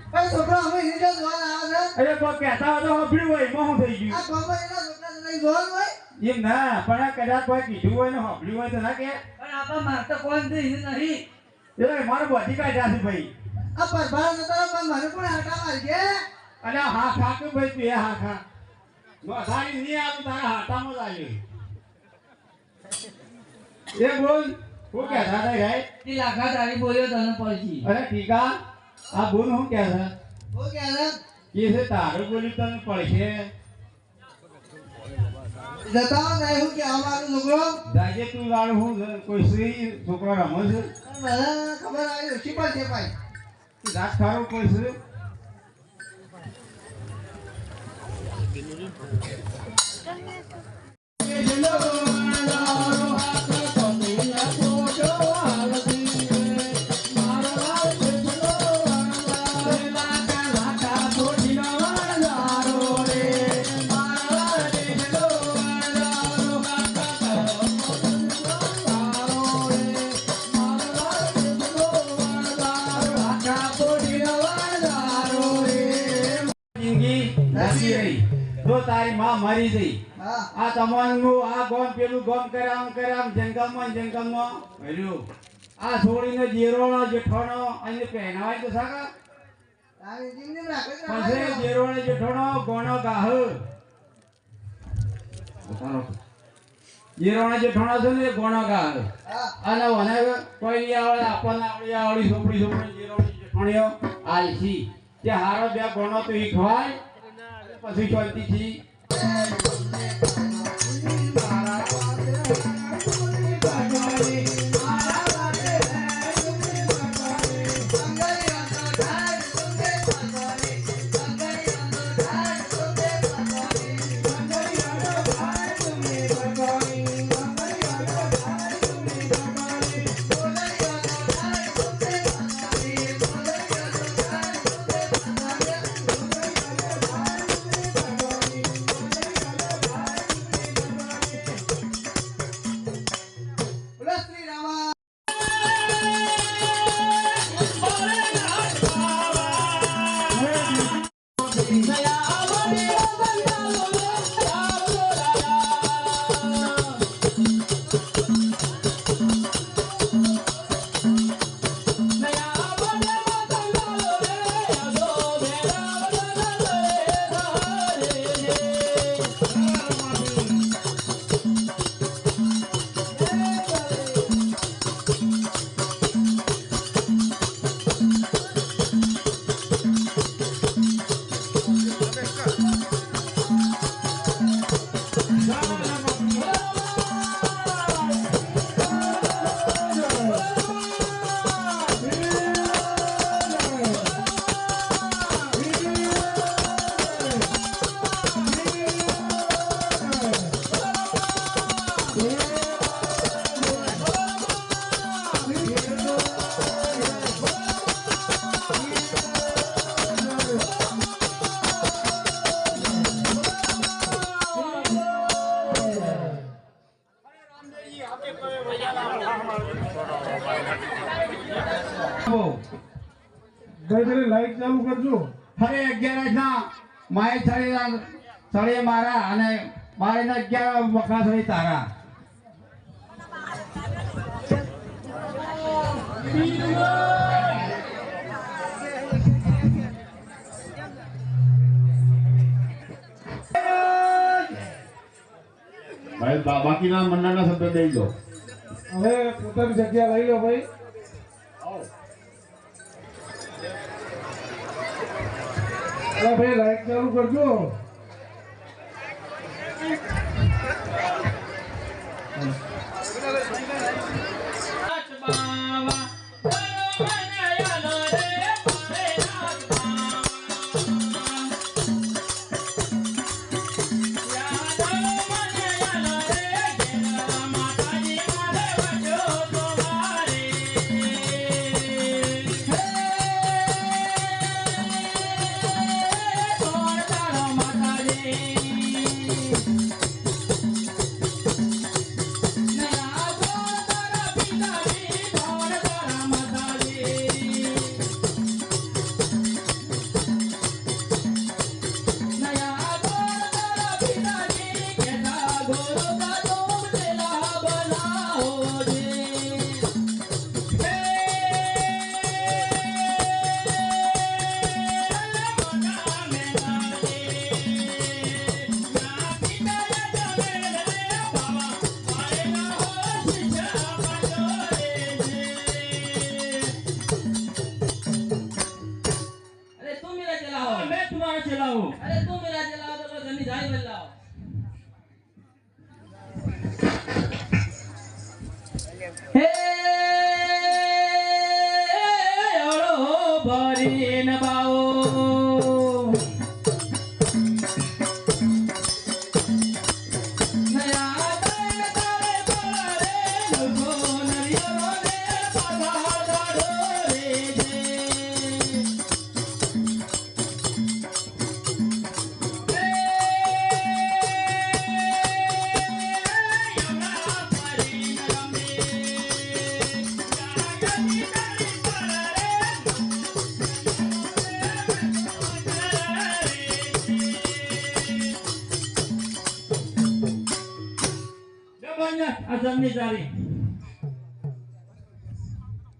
પણ છોકરો હમું એને જો જોવા આવે છે અરે કોઈ કહેતા હોય તો હોભ્યું હોય એમાં શું થઈ આ ગયું ખબર એના છોકરા નહીં જોવાનું હોય એમ ના પણ કદાચ કોઈ કીધું હોય ને હોભ્યું હોય તો ના કે પણ આપા મારતો કોણ છે એને નહીં એ મારો બધી કાઢ્યા છે ભાઈ આ પરભાર નતો પણ મને પણ હાટા મારજે અરે હા ખા કે ભાઈ તું એ હા ખા નોસારી નહીં આવ્યું તારા હાટામાં જ આવ્યું એ બોલ હું કહેતા હતા ભાઈ કે લાખા તારી બોલે તને પડી અરે ટીકા આ બોલ હું કહે છે હું કે છે કે છે તારું બોલી તને પડશે જતા નહીં હું કે અમારું છોકરો જાજે તું વાળું હું કોઈ સ્ત્રી છોકરો રમો છે બધા ખબર આવી ઓછી પણ છે ભાઈ રાત ખારું કોઈ છે જો તારી માં મરી ગઈ હા આ તમારું આ ગોમ પેલું ગોમ કર્યા જંગલમાં હર્યું આ છોડીને જેરોનો જેઠોનો અને પહેનાવાય તો સાકા આ જીમને રાખે છે પછી જેરોને જેઠોનો ગોનો ગાહ જેરોને જેઠોનો છે ને ગોનો ગાહ હા અને મને કોઈ નહીં આવડે આપણને આવડી છોકરી જેરોની જેઠોણીઓ આલસી તે હારો બે ગોનો તો ઈ ખવાય પછી શાંતિથી લાઈટ ચાલુ કરજો. અરે 11 ના માય સળે મારા અને મારે 11 વખરા સળી તારા. ભાઈ બાકીના મંડળના શબ્દ દઈ દો. હવે પોતાની જગ્યા લઈ લો ભાઈ. ભાઈ લાઈટ ચાલુ કરજો.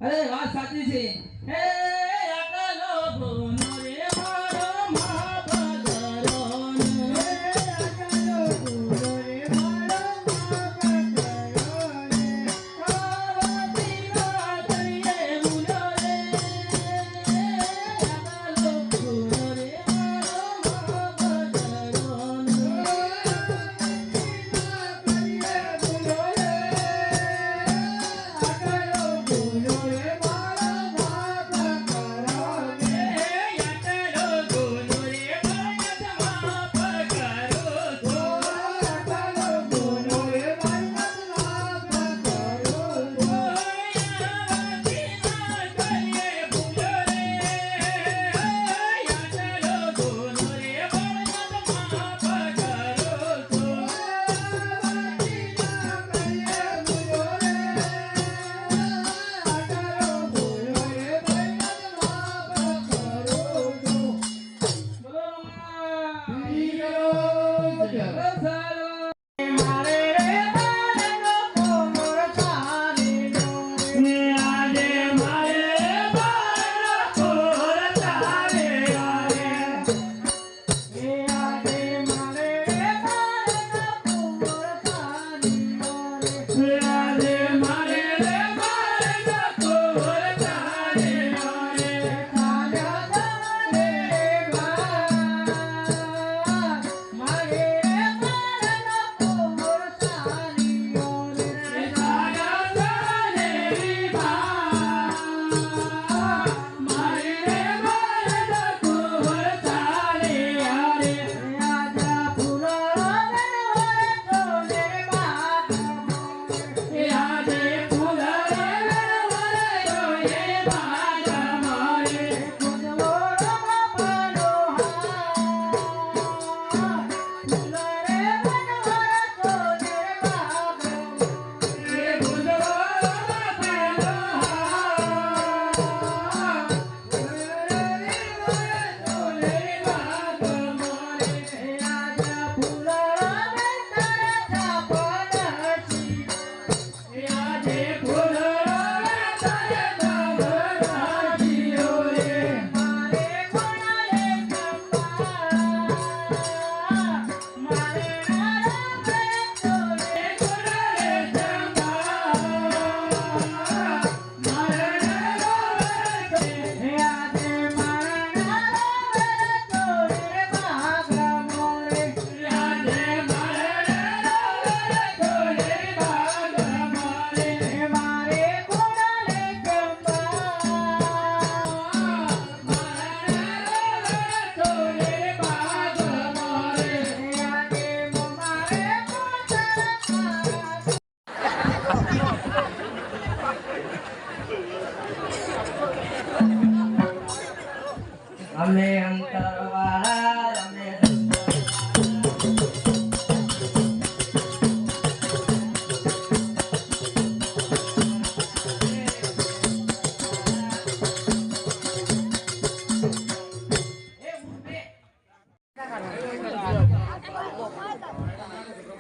અરે વાત સાચી છે. હે અકલો ભૂનો રે મારો મહાપદરોન. હે અકલો ભૂનો રે મારો મહાપદરોન. કાવતી રાતરીએ ભૂનો રે. અકલો ભૂનો રે મારો મહાપદરોન. મારે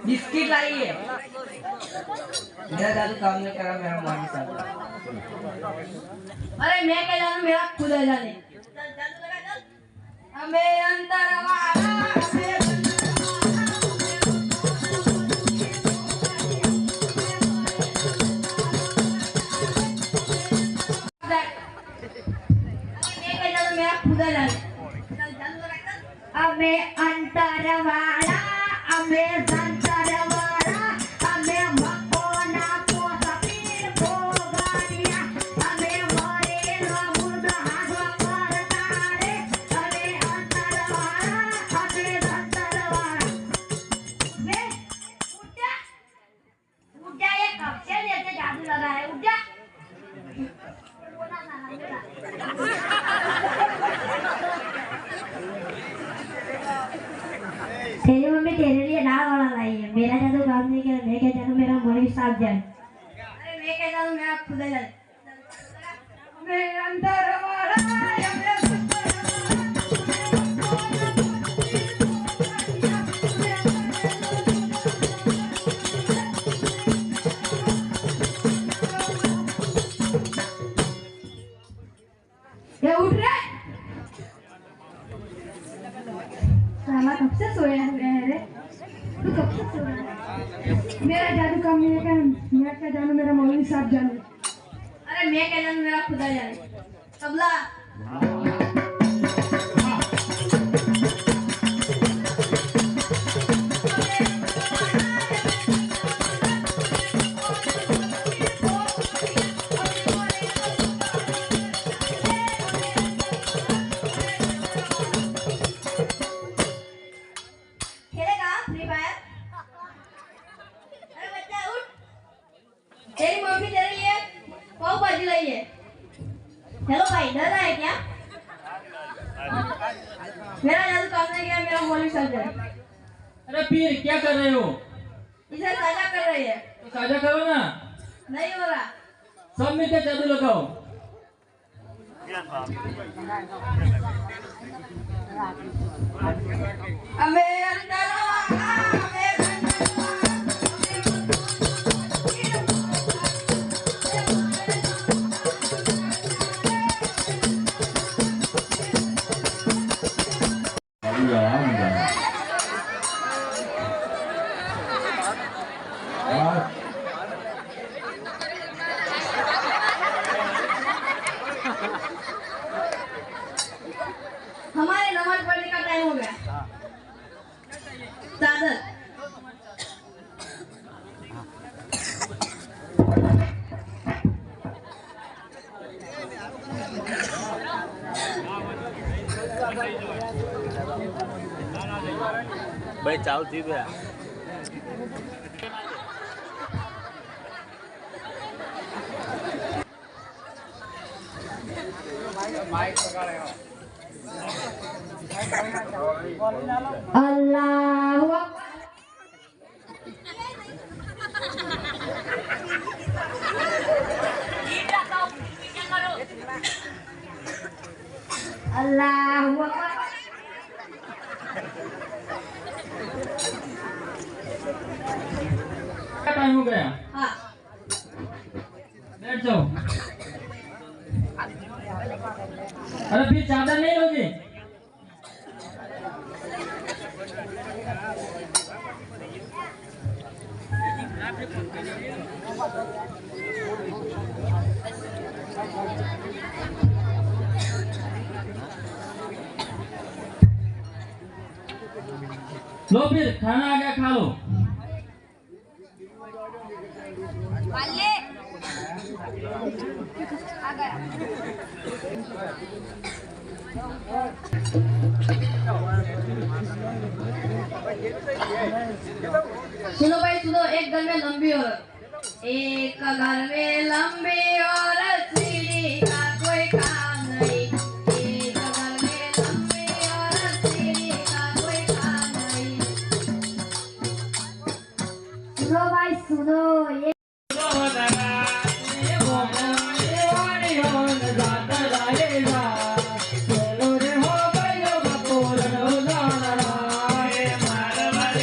बिस्किट लाइए मेरा जादू काम नहीं करा मेरा मौलवी साहब अरे मैं क्या जानू मेरा खुद है जाने चल जादू लगा चल हमें अंतर वाला हमें અમે અંતરવાળા અમે સંતરવાળા અમે ભક્તોના પોસપીર ભોગાડિયા અમે મરેલો મુર્દ હાથો કરતા રે અમે અંતરવાળા અમે સંતરવાળા મે ઉઠા ઉઠા ये कब से लेते जादू लगा है उठा तेरी मम्मी तेरे लिए दाल वाला लाई है मेरा जादू काम नहीं किया मैं क्या जानू मेरा मौलवी साहब जाए अरे मैं क्या जानू मेरा खुद जाए मैं अंदर वाला ये उठ रहा है साला कब से सोया हुआ है रे तू कब से सो रहा है मेरा जादू काम नहीं है मैं क्या जानू मेरा मौलवी साहब जाने अरे मैं क्या जानू मेरा खुदा जाने तबला तेरी मम्मी तेरे लिए पाव भाजी लाई है हेलो भाई डर रहा है क्या मेरा जादू काम नहीं किया मेरा मौलवी साहब है अरे पीर क्या कर रहे हो? इसे साझा कर रही है तो साझा करो ना। नहीं हो रहा सब मिलकर जादू लगाओ। हमें अंदर हमारे नमाज पढ़ने का टाइम हो गया चादर भाई चाव थी गया अल्लाहु अकबर अल्लाहु अकबर टाइम हो गया। हाँ बैठ जाओ। अरे फिर चादर नहीं लोगे? लो फिर खाना आ गया खा लो। सुनो भाई सुनो एक घर में लंबी औरत एक घर में लंबी औरत सीढ़ी का कोई काम नहीं एक घर में लंबी औरत सीढ़ी का कोई काम नहीं सुनो भाई सुनो ये मारवाड़ी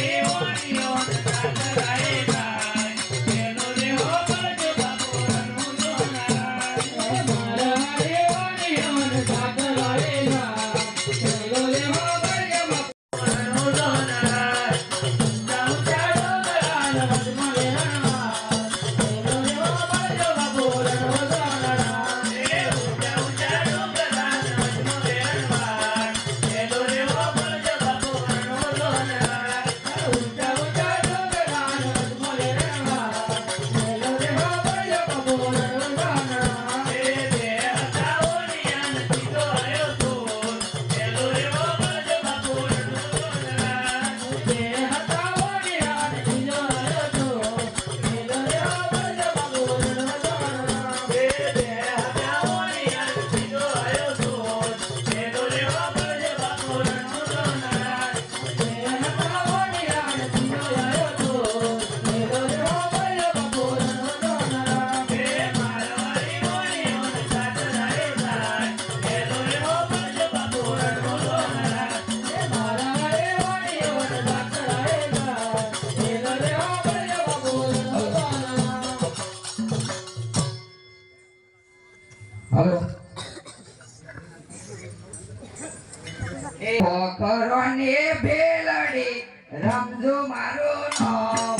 ભોકરોની ભેલડી રમજો મારું નામ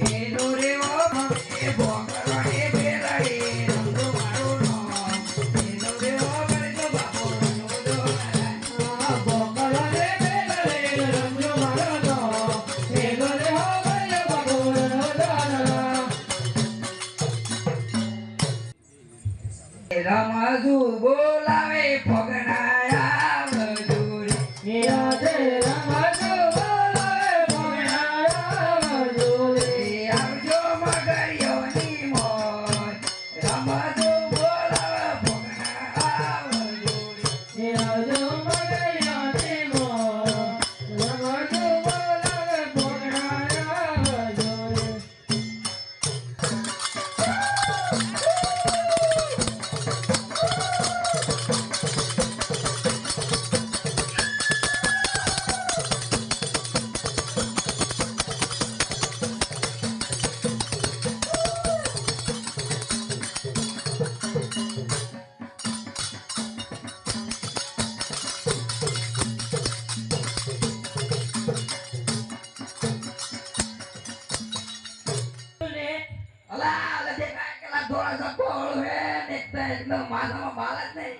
એનું રે ઓ ભક્તિ ભોકરોની ભેલડી રમજો મારું નામ એનું રે ઓ ભક્તિ બાપુ રમજો ભોકરોની ભેલડી રમજો મારું નામ એનું રે ઓ ભક્તિ બાપુ રમજુ બોલાવે ફગનાયા મજૂરી યાદે રમજુ બોલાવે ફગનાયા મજૂરી આવજો મગરિયોની મોય રમજુ બોલાવે ફગનાયા મજૂરી આવજો મગરિયોની મોય રમજુ બોલાવે ફગનાયા મજૂરી અલા લજે કાકેલા થોડા સકોળ હે દેખતા એકદમ માથામાં બાલ જ નહીં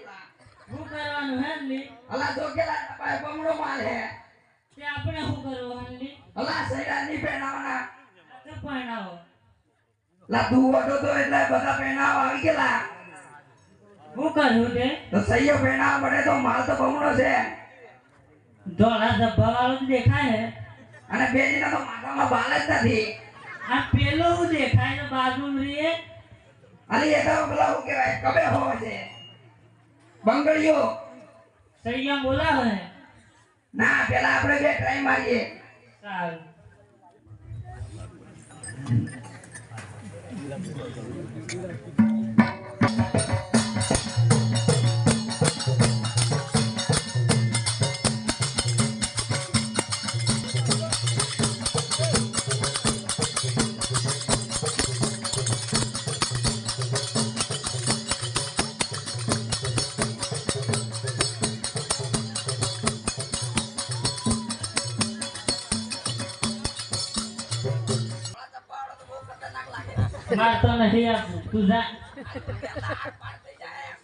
શું કરવાનું હે લી અલા જો કેલા પાય બમણો માલ હે તે આપણે શું કરવાનું લી અલા સૈડા ની પહેરાવાના તો પહેણાવો લા તું ઓટો તો એટલે બધા પહેરાવ આવી ગયેલા શું કરવું તે તો સૈયો પહેરાવ પડે તો માલ તો બમણો છે ધોળા ધબ્બા વાળો જ દેખાય હે અને બેજીના તો માથામાં બાલ જ નથી આ પેલો હું દેખાય તો બાજુ રીએ અલી એ તો પેલા હું કહેવાય કબે હોય છે બંગડીઓ સૈયા બોલાવે હે ના પેલા આપણે બે ટ્રાય મારીએ સારું માર તો નહીં આપું તું જા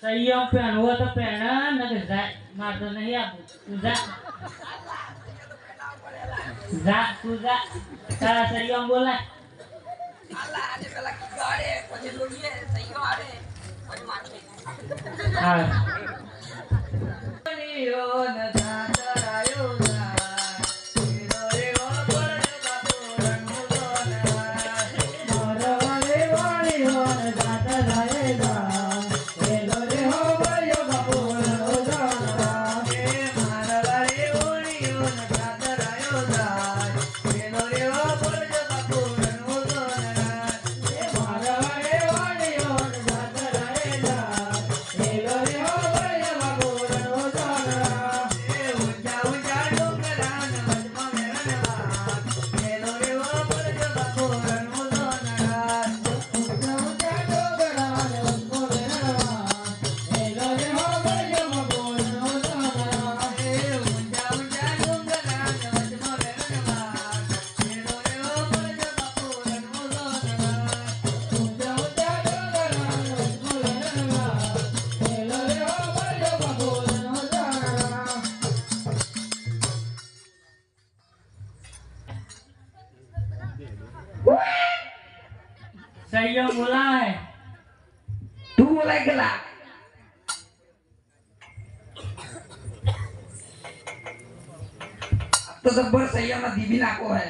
સૈયમ પહેરવો તો પહેર નકર જાય માર તો નહીં આપું તું જા જા તું જા તારા સૈયમ બોલાય અલા આજે પેલા ગાડે પછી લોડીએ સૈયો આવે પછી મારશે હા સૈયમ બોલાય તું બોલાય ગયેલા તો જબ્બર સૈયામાં દીબી નાખો હે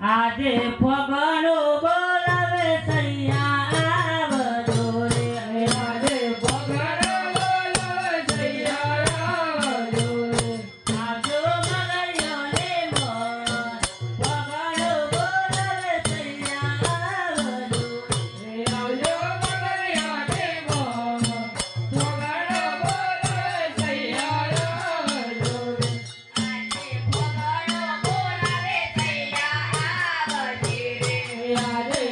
આજે પગનો બોલાવે સૈયા આવજો રે આજે પગનો બોલાવે સૈયા આવજો રે આજો મગરિયો રે મોર પગનો બોલાવે સૈયા આવજો રે આવજો મગરિયો રે મોર પગનો બોલાવે સૈયા આવજો રે આજે પગનો બોલાવે સૈયા આવજો રે આજે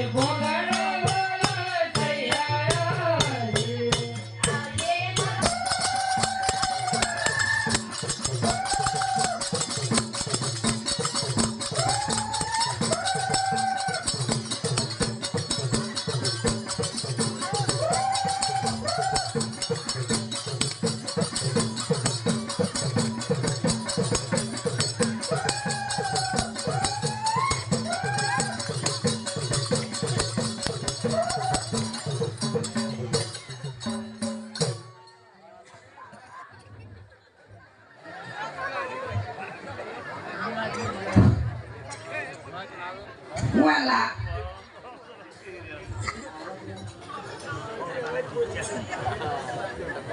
હું એલા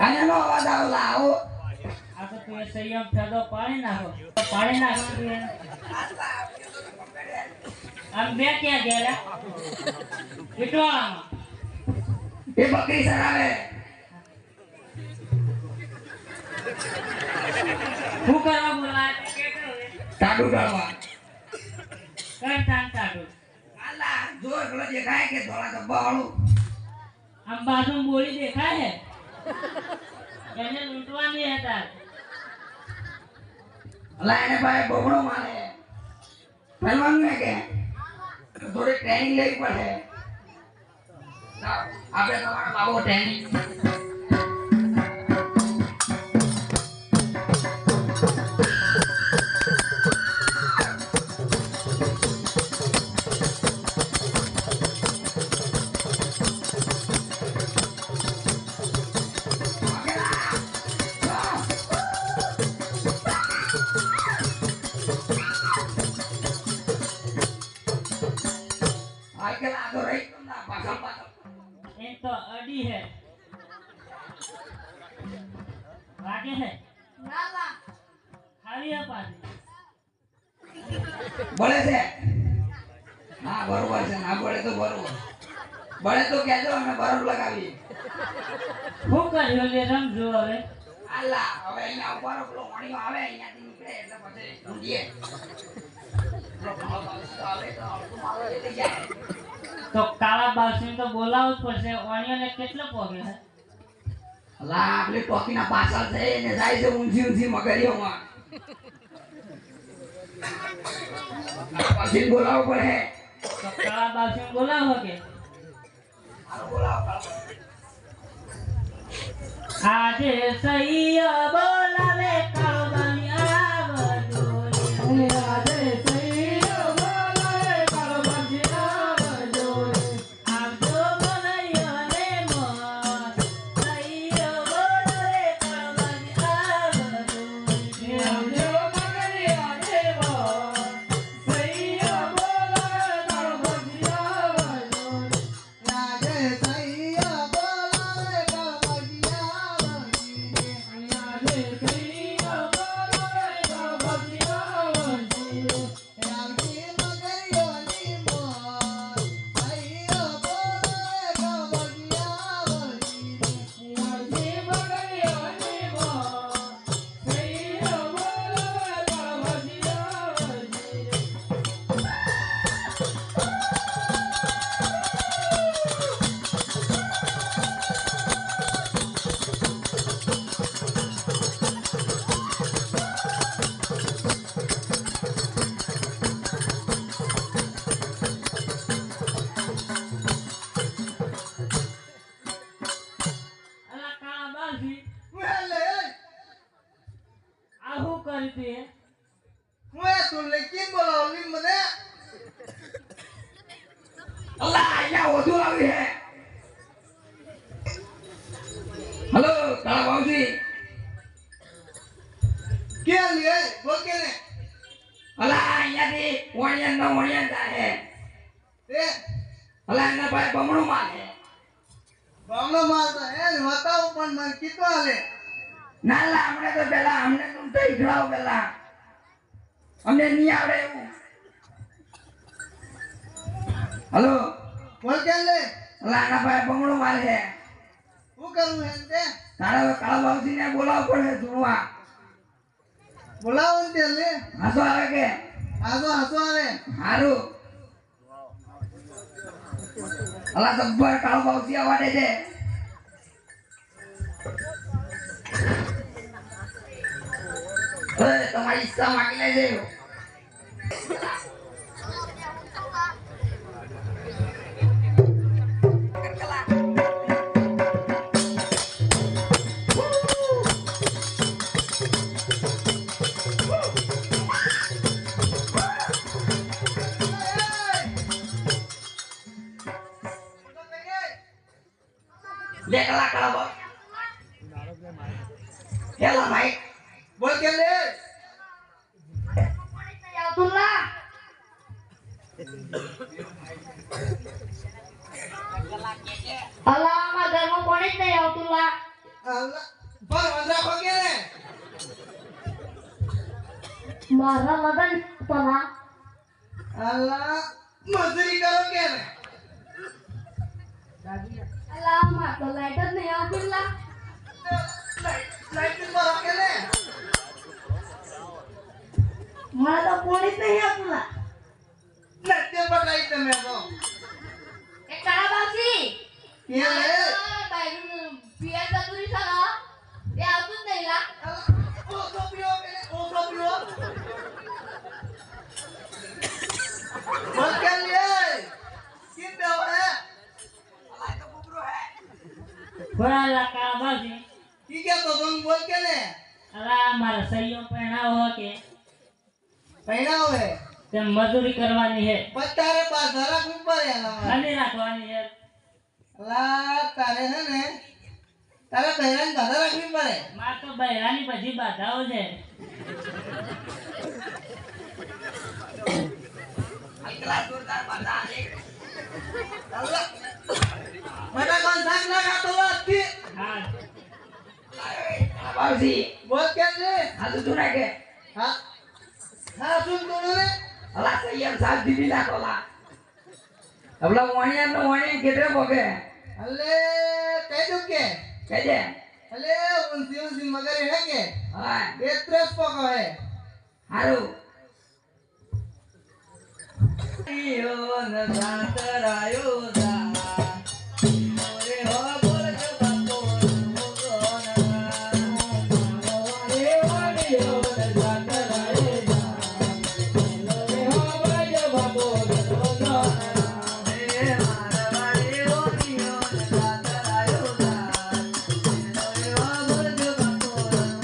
અને નો અવાજ આવલા આવો આ તો તું સંયમ થતો પાણી નાખો તું એને. આમ બે ક્યાં ગયેલા વિટવાળામાં એ બકરી સરાવે શું કરવા બોલાય ટાડુ ડાળવા કઈ તાન કાઢું આલા જો એકલો દેખાય કે ધોળા ધબ્બા વાળું આમ બાજુ બોલી દેખાય હે એને લૂંટવાની હતા અલા એને ભાઈ બગડો મારે પહેલવાનું હે કે થોડી ટ્રેનિંગ લેવી પડે આપણે તમારા બાબો ટ્રેનિંગ આઈકલ આદો રહી તો ના પાછળ પાછળ એ તો અડી હે વાગે હે ના ના ખાલી હે પાછી બળે છે હા બરોબર છે ના બળે તો બરોબર બળે તો કહેજો અમે બરફ લગાવી શું કર્યો લે રમજો હવે આલા હવે અહીંયા બરફ લો પાણી આવે અહીંયાથી નીકળે એટલે પછી ઊંડીએ તો કાળા બાસી તો બોલાવવું જ પડશે ઓણિયોને કેટલો પોગે હે અલા આપણે ટોકીના પાછળ છે ને જાય છે ઊંચી ઊંચી મગરીઓમાં પછી બોલાવવું પડે તો કાળા બાસી બોલાવો કે આજે સૈયા બોલાવે કાળબાની આવજો રે આજે સૈયા બોલાવે કાળબાની આવજો રે આવજો બોલાયને મોર સૈયા બોલાવે કાળબાની આવજો રે આવજો બોલાયને મોર સૈયા બોલાવે કાળબાની આવજો આજે સૈયા બોલાવે કાળબાની અલા અહીંયા વધુ આવી હે હેલો કાળા બાવજી કે લે બોલ કે ને અલા અહીંયાથી ઓણિયન નો ઓણિયન જાય તે અલા એના ભાઈ બમણું મારે બામણો મારતો હે બતાવ પણ મને કીધો હાલે ના લા અમને તો પેલા અમને તું તો ઈખડાવ પેલા અમને નહીં આવડે એવું હેલો બોલ કે લે અલા એના ભાઈ બમણું મારે શું કરવું હે તે કાળા બાવજી ને બોલાવવું પડે જોવા બોલાવો ને તે લે હાસો આવે કે હાસો આવે હારું અલા જબ્બર કાળો બાવજી આવાડે છે તમારી ઈચ્છા માગી લેજે Lekala kalau Hello Mike બોલ કે લે Abdullah અલામાં ઘરમાં કોણ જ નહીં આવતું લા અલ્લા પણ વંદરા ખોગે ને મારા લગન પલા અલ્લા મજૂરી કરો કે ને અલામાં તો લાઈટ જ નહીં આવતી લા લાઈટ પર કે ને મારા તો કોણ જ નહીં આવતું લા લાઈટ પર લાઈટ તમે તો એ કાળા બાસી કે લે બાઈનું પિયા ચતુરી સાલા એ આવતું જ નહીં લા ઓસો પીઓ કે ને ઓસો પીઓ બોલ કે લે કિન દો હે અલા તો બુબરો હે કોના લા કાળા બાસી ઠીક है तो तुम बोल के ने અલા મારા સહીઓ પહેણાવો કે पहनाओ है તે મજૂરી કરવાની છે पत्तारे पास धरा ऊपर है ना ખાલી રાખવાની છે अल्लाह तारे है ने तारे पहरान धरा रखनी पड़े માર તો બૈરાની બધી બાધાઓ છે अल्लाह बड़ा कौन साग लगा तो अच्छी હા બાવજી बोल के ने હાજુ તું નાખે हाँ हाँ सुन दोनों ने અલા સૈયદ સાહેબ દીદી નાખો લા અબલા વાણિયા નો વાણિયા કેતરે પોકે अल्ले कह दो के કહેજે अल्ले उनसी मगर है के હા बेत्रेस पको है હારું यो न जातरायो दा मोरे हो बोल जो बापो रे वाडियो न जातरायो दा मोरे हो बोल जो बापो रे मारवाड़ी वाडियो न जातरायो दा मोरे हो बोल जो बापो रे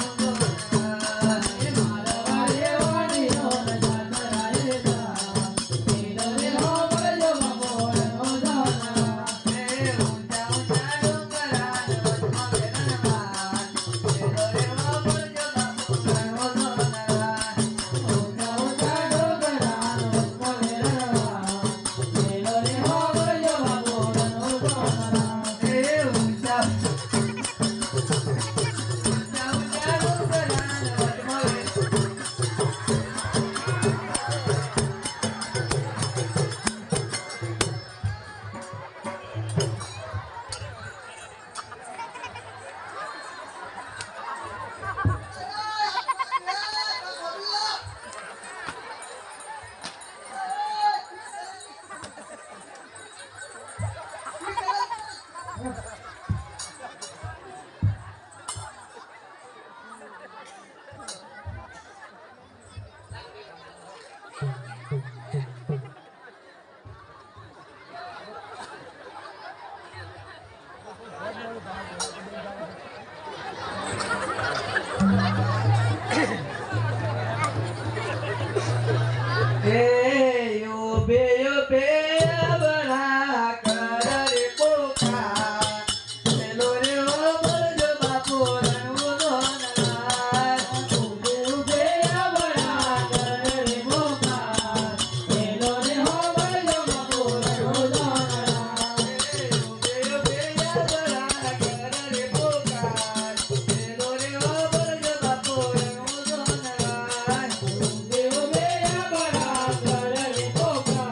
मारवाड़ी वाडियो न जातरायो दा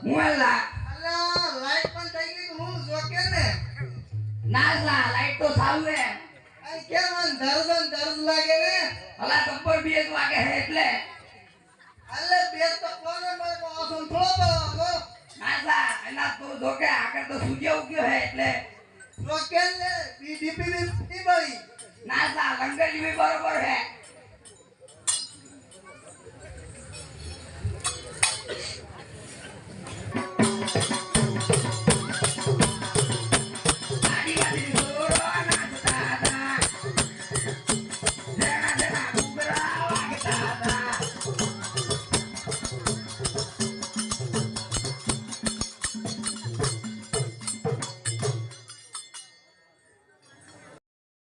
હું એલા અલા લાઈટ પણ થઈ ગઈ તો હું જોકે ને ના સા લાઈટ તો ચાલુ હે આ કેમ દર્દ લાગે ને અલા તબ્બર 2 વાગે હે એટલે અલે બે તો કોને મને ઓસન થોડો બળો ના સા એના તો જોકે આગળ તો સૂર્ય ઉગ્યો હે એટલે જોકે ને ડીપી બળી ના સા લંગર બરોબર હે